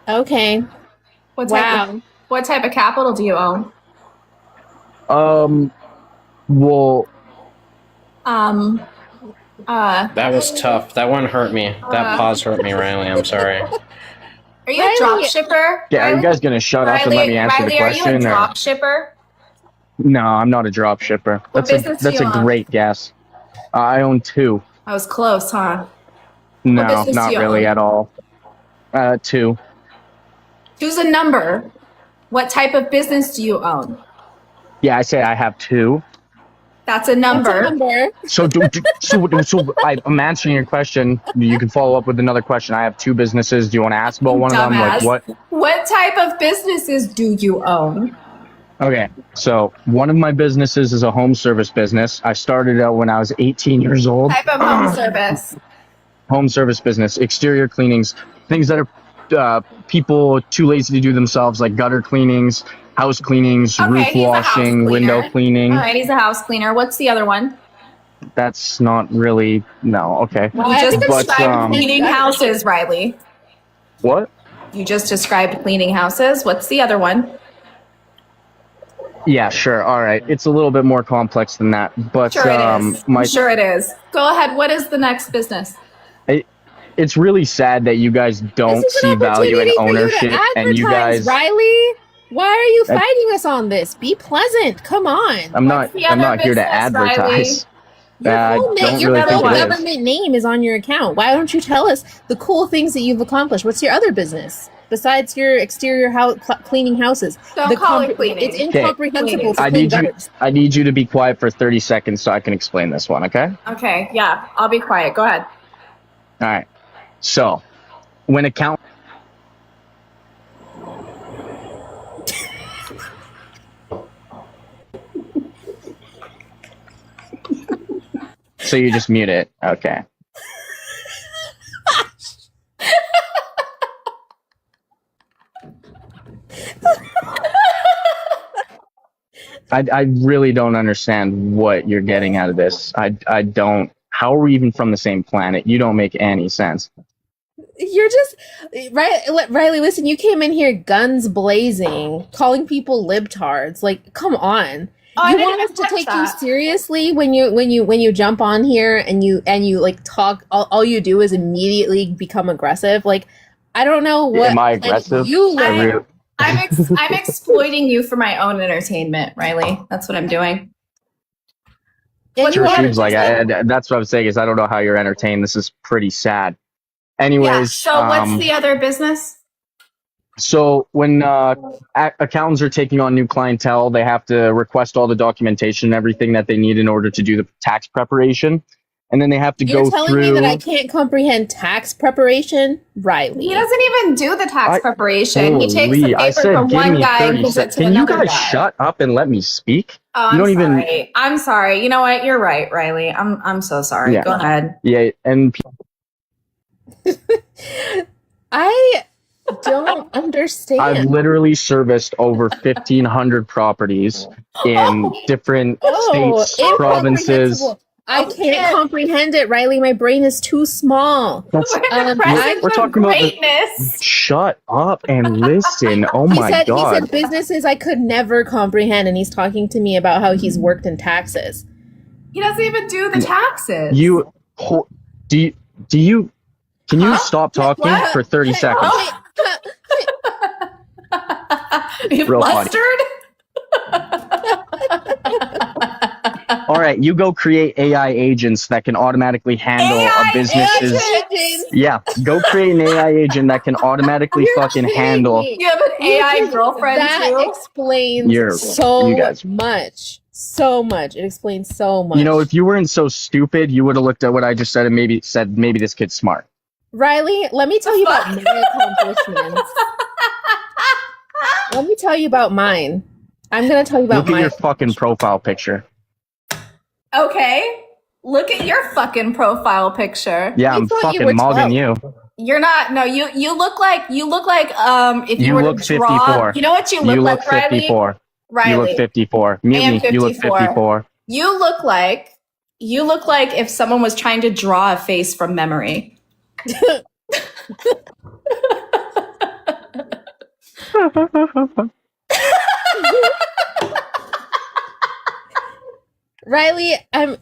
Okay. What type Wow. what type of capital do you own? Well, That was tough. That one hurt me. That pause hurt me, Riley. I'm sorry. Are you Riley- a drop shipper? yeah, are you guys gonna shut up and let me answer Riley, the question? are you a or- drop shipper? No, I'm not a drop shipper. What business do That's you a own? great guess. I own 2. I was close, huh? No, business not do you really own? at all. 2. Choose a number. What type of business do you own? Yeah, I say I have 2. That's a What's number. your number? So I'm answering your question. You can follow up with another question. I have 2 businesses. Do you want to ask about one of them? Like Dumbass. what? What type of businesses do you own? Okay, so one of my businesses is a home service business. I started out when I was 18 years old. Type of home service. Home service business, exterior cleanings, things that are people too lazy to do themselves, like gutter cleanings, house cleanings, Okay, roof he's a house washing, window cleaner. cleaning. All right, he's a house cleaner. What's the other one? That's not really no. Okay, Well, You I just think but, described cleaning houses, Riley. what? You just described cleaning houses. What's the other one? Yeah, sure. All right, it's a little bit more complex than that, but Sure it is. my I'm sure it is. Go ahead. What is the next business? it's really sad that you guys don't This is see an value in opportunity for you ownership, to and you advertise, guys. Riley. Why are you That- fighting us on this? Be pleasant. Come on. I'm What's not. the I'm other not here to business, advertise. Your I full name, don't your really full think it is. government name is on your account. Why don't you tell us the cool things that you've accomplished? What's your other business besides your exterior house cleaning houses? Don't call it cleaning. It's incomprehensible to I clean need you. gutters. I need you to be quiet for 30 seconds so I can explain this one. Okay. Okay, yeah, I'll be quiet. Go ahead. All right. So, when account. So you just mute it. Okay. I really don't understand what you're getting out of this. I don't. How are we even from the same planet? You don't make any sense. You're just Riley. Listen, you came in here guns blazing, calling people libtards. Like, come on. Oh, I You didn't want us even to touch take you that. seriously when you jump on here and you like talk? All you do is immediately become aggressive. Like, I don't know what. Am I like, aggressive? you I learn. really- I'm exploiting you for my own entertainment, Riley. That's what I'm doing. And Sure you are seems like just that's what I'm saying is I don't know how you're entertained. This is pretty sad. Anyways, Yeah. So what's the other business? so when accountants are taking on new clientele, they have to request all the documentation and everything that they need in order to do the tax preparation, and then they have to You're go telling through. me that I can't comprehend tax preparation, Riley? He doesn't even do the tax I- preparation. He takes the Holy, I paper said, from give one me guy and 30 gives it seconds. to Can you another guys guy. shut up and let me speak? Oh, You don't I'm even- sorry. I'm sorry. You know what? You're right, Riley. I'm so sorry. Yeah. Go ahead. Yeah, and I don't understand. I've literally serviced over 1,500 properties in different states, provinces. incomprehensible. I can't comprehend it, Riley. My brain is too small. That's, We're in the presence we're of talking about the- greatness. shut up and listen. Oh He my said god. businesses I could never comprehend, and he's talking to me about how he's worked in taxes. He doesn't even do the taxes. You do you can you Huh? stop talking What? for 30 seconds? You Real funny. flustered? All right, you go create AI agents that can automatically handle a business's. Yeah, go create an AI agent that can automatically You're fucking kidding handle. me. You have an AI girlfriend That too? explains You so guys. much. So much. It explains so much. You know, if you weren't so stupid, you would have looked at what I just said and maybe said, maybe this kid's smart. Riley, let me tell you about my accomplishments. Let me tell you about mine. I'm going to tell you about Look at mine. your fucking profile picture. Okay. Look at your fucking profile picture. Yeah, We I'm thought you fucking were mugging 12. you. You're not. No, you look like if you You were look to draw. 54. You know what you look You like, look 54. Riley? You look Riley. 54. Mute am me. You look 54. 54. You look like if someone was trying to draw a face from memory. Riley, I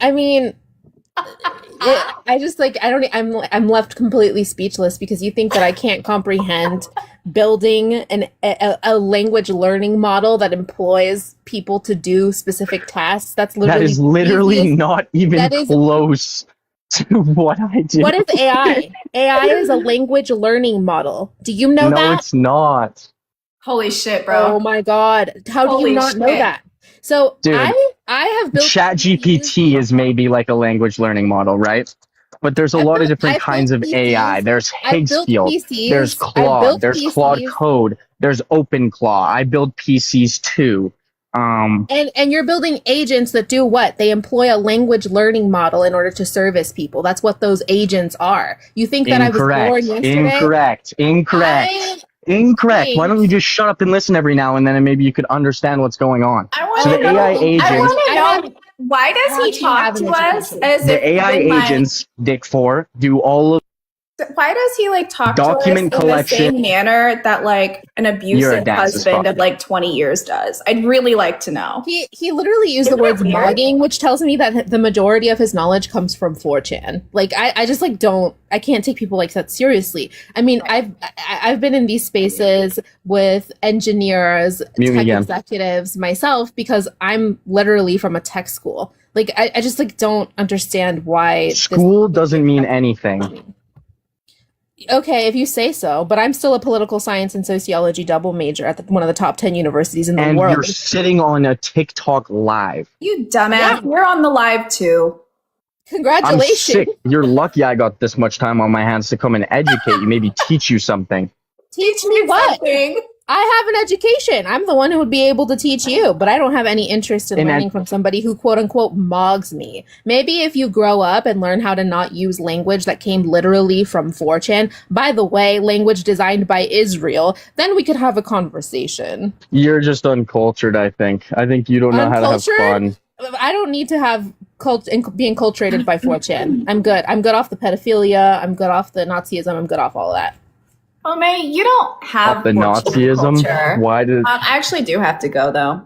just like I'm left completely speechless because you think that I can't comprehend building a language learning model that employs people to do specific tasks. That's literally That is the literally easiest- not even that is- close to what I do. What is AI? AI is a language learning model. Do you know No, that? it's not. Holy shit, bro. Oh my god. How do Holy you not know shit. that? So Dude, I have built ChatGPT is maybe like a language learning model, right? But there's a I've lot of built- different I've kinds of built AI. PCs. There's I've built Higgsfield. PCs. There's I've Claude. built There's PCs. Claude Code. There's OpenClaw. I build PCs too. And you're building agents that do what? They employ a language learning model in order to service people. That's what those agents are. You think that I was born yesterday? Incorrect. Incorrect. Why don't you just shut up and listen every now and then, and maybe you could understand what's going on? I want So to the know. AI I agents, want to know. Why does How he do you talk have an to us education? as if the AI in, like, agents, Dick 4, do all of why does he like talk Document to us collection. in the same manner that like an You're a abusive dance as husband fuck. of like 20 years does? I'd really like to know. He literally used the Isn't that words weird? mugging, which tells me that the majority of his knowledge comes from 4chan. Like I just like I can't take people like that seriously. I mean, I've been in these spaces with engineers, Mute me tech again. executives myself because I'm literally from a tech school. Like I just like don't understand why this- school doesn't mean anything. Okay, if you say so, but I'm still a political science and sociology double major at one of the top 10 universities in the And world. you're sitting on a TikTok live. You dumbass. Yeah. You're on the live too. I'm Congratulations. sick. You're lucky I got this much time on my hands to come and educate you, maybe teach you something. Teach me what? Something. I have an education. I'm the one who would be able to teach you, but I don't have any interest in And learning from somebody who quote unquote mogs me. Maybe if you grow up and learn how to not use language that came literally from 4chan, by the way, language designed by Israel, then we could have a conversation. You're just uncultured, I think. I think you don't know how to have Uncultured? fun. I don't need to have being enculturated by 4chan. I'm good. I'm good off the pedophilia. I'm good off the Nazism. I'm good off all of that. Oh, May, you don't have Off the 4chan Nazism? culture. Why did I actually do have to go though.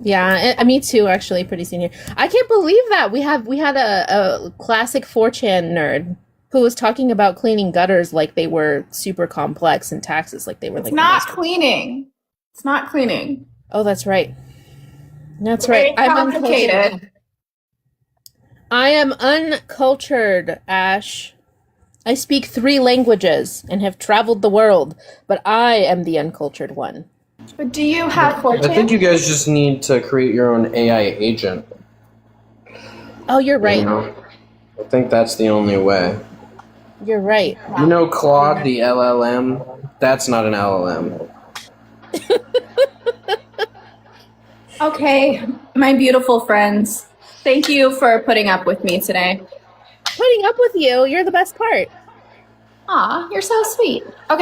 Yeah, me too. Actually, pretty senior. I can't believe that we had a classic 4chan nerd who was talking about cleaning gutters like they were super complex and taxes like they were It's like. not cleaning. It's not cleaning. Oh, that's right. That's Very right. I'm complicated. uncultured. I am uncultured, Ash. I speak 3 languages and have traveled the world, but I am the uncultured one. But do you have 4chan? I think you guys just need to create your own AI agent. Oh, you're right. You know? I think that's the only way. You're right. You know Claude, the LLM? That's not an LLM. Okay, my beautiful friends. Thank you for putting up with me today. Putting up with you, you're the best part. Aw, you're so sweet. Okay.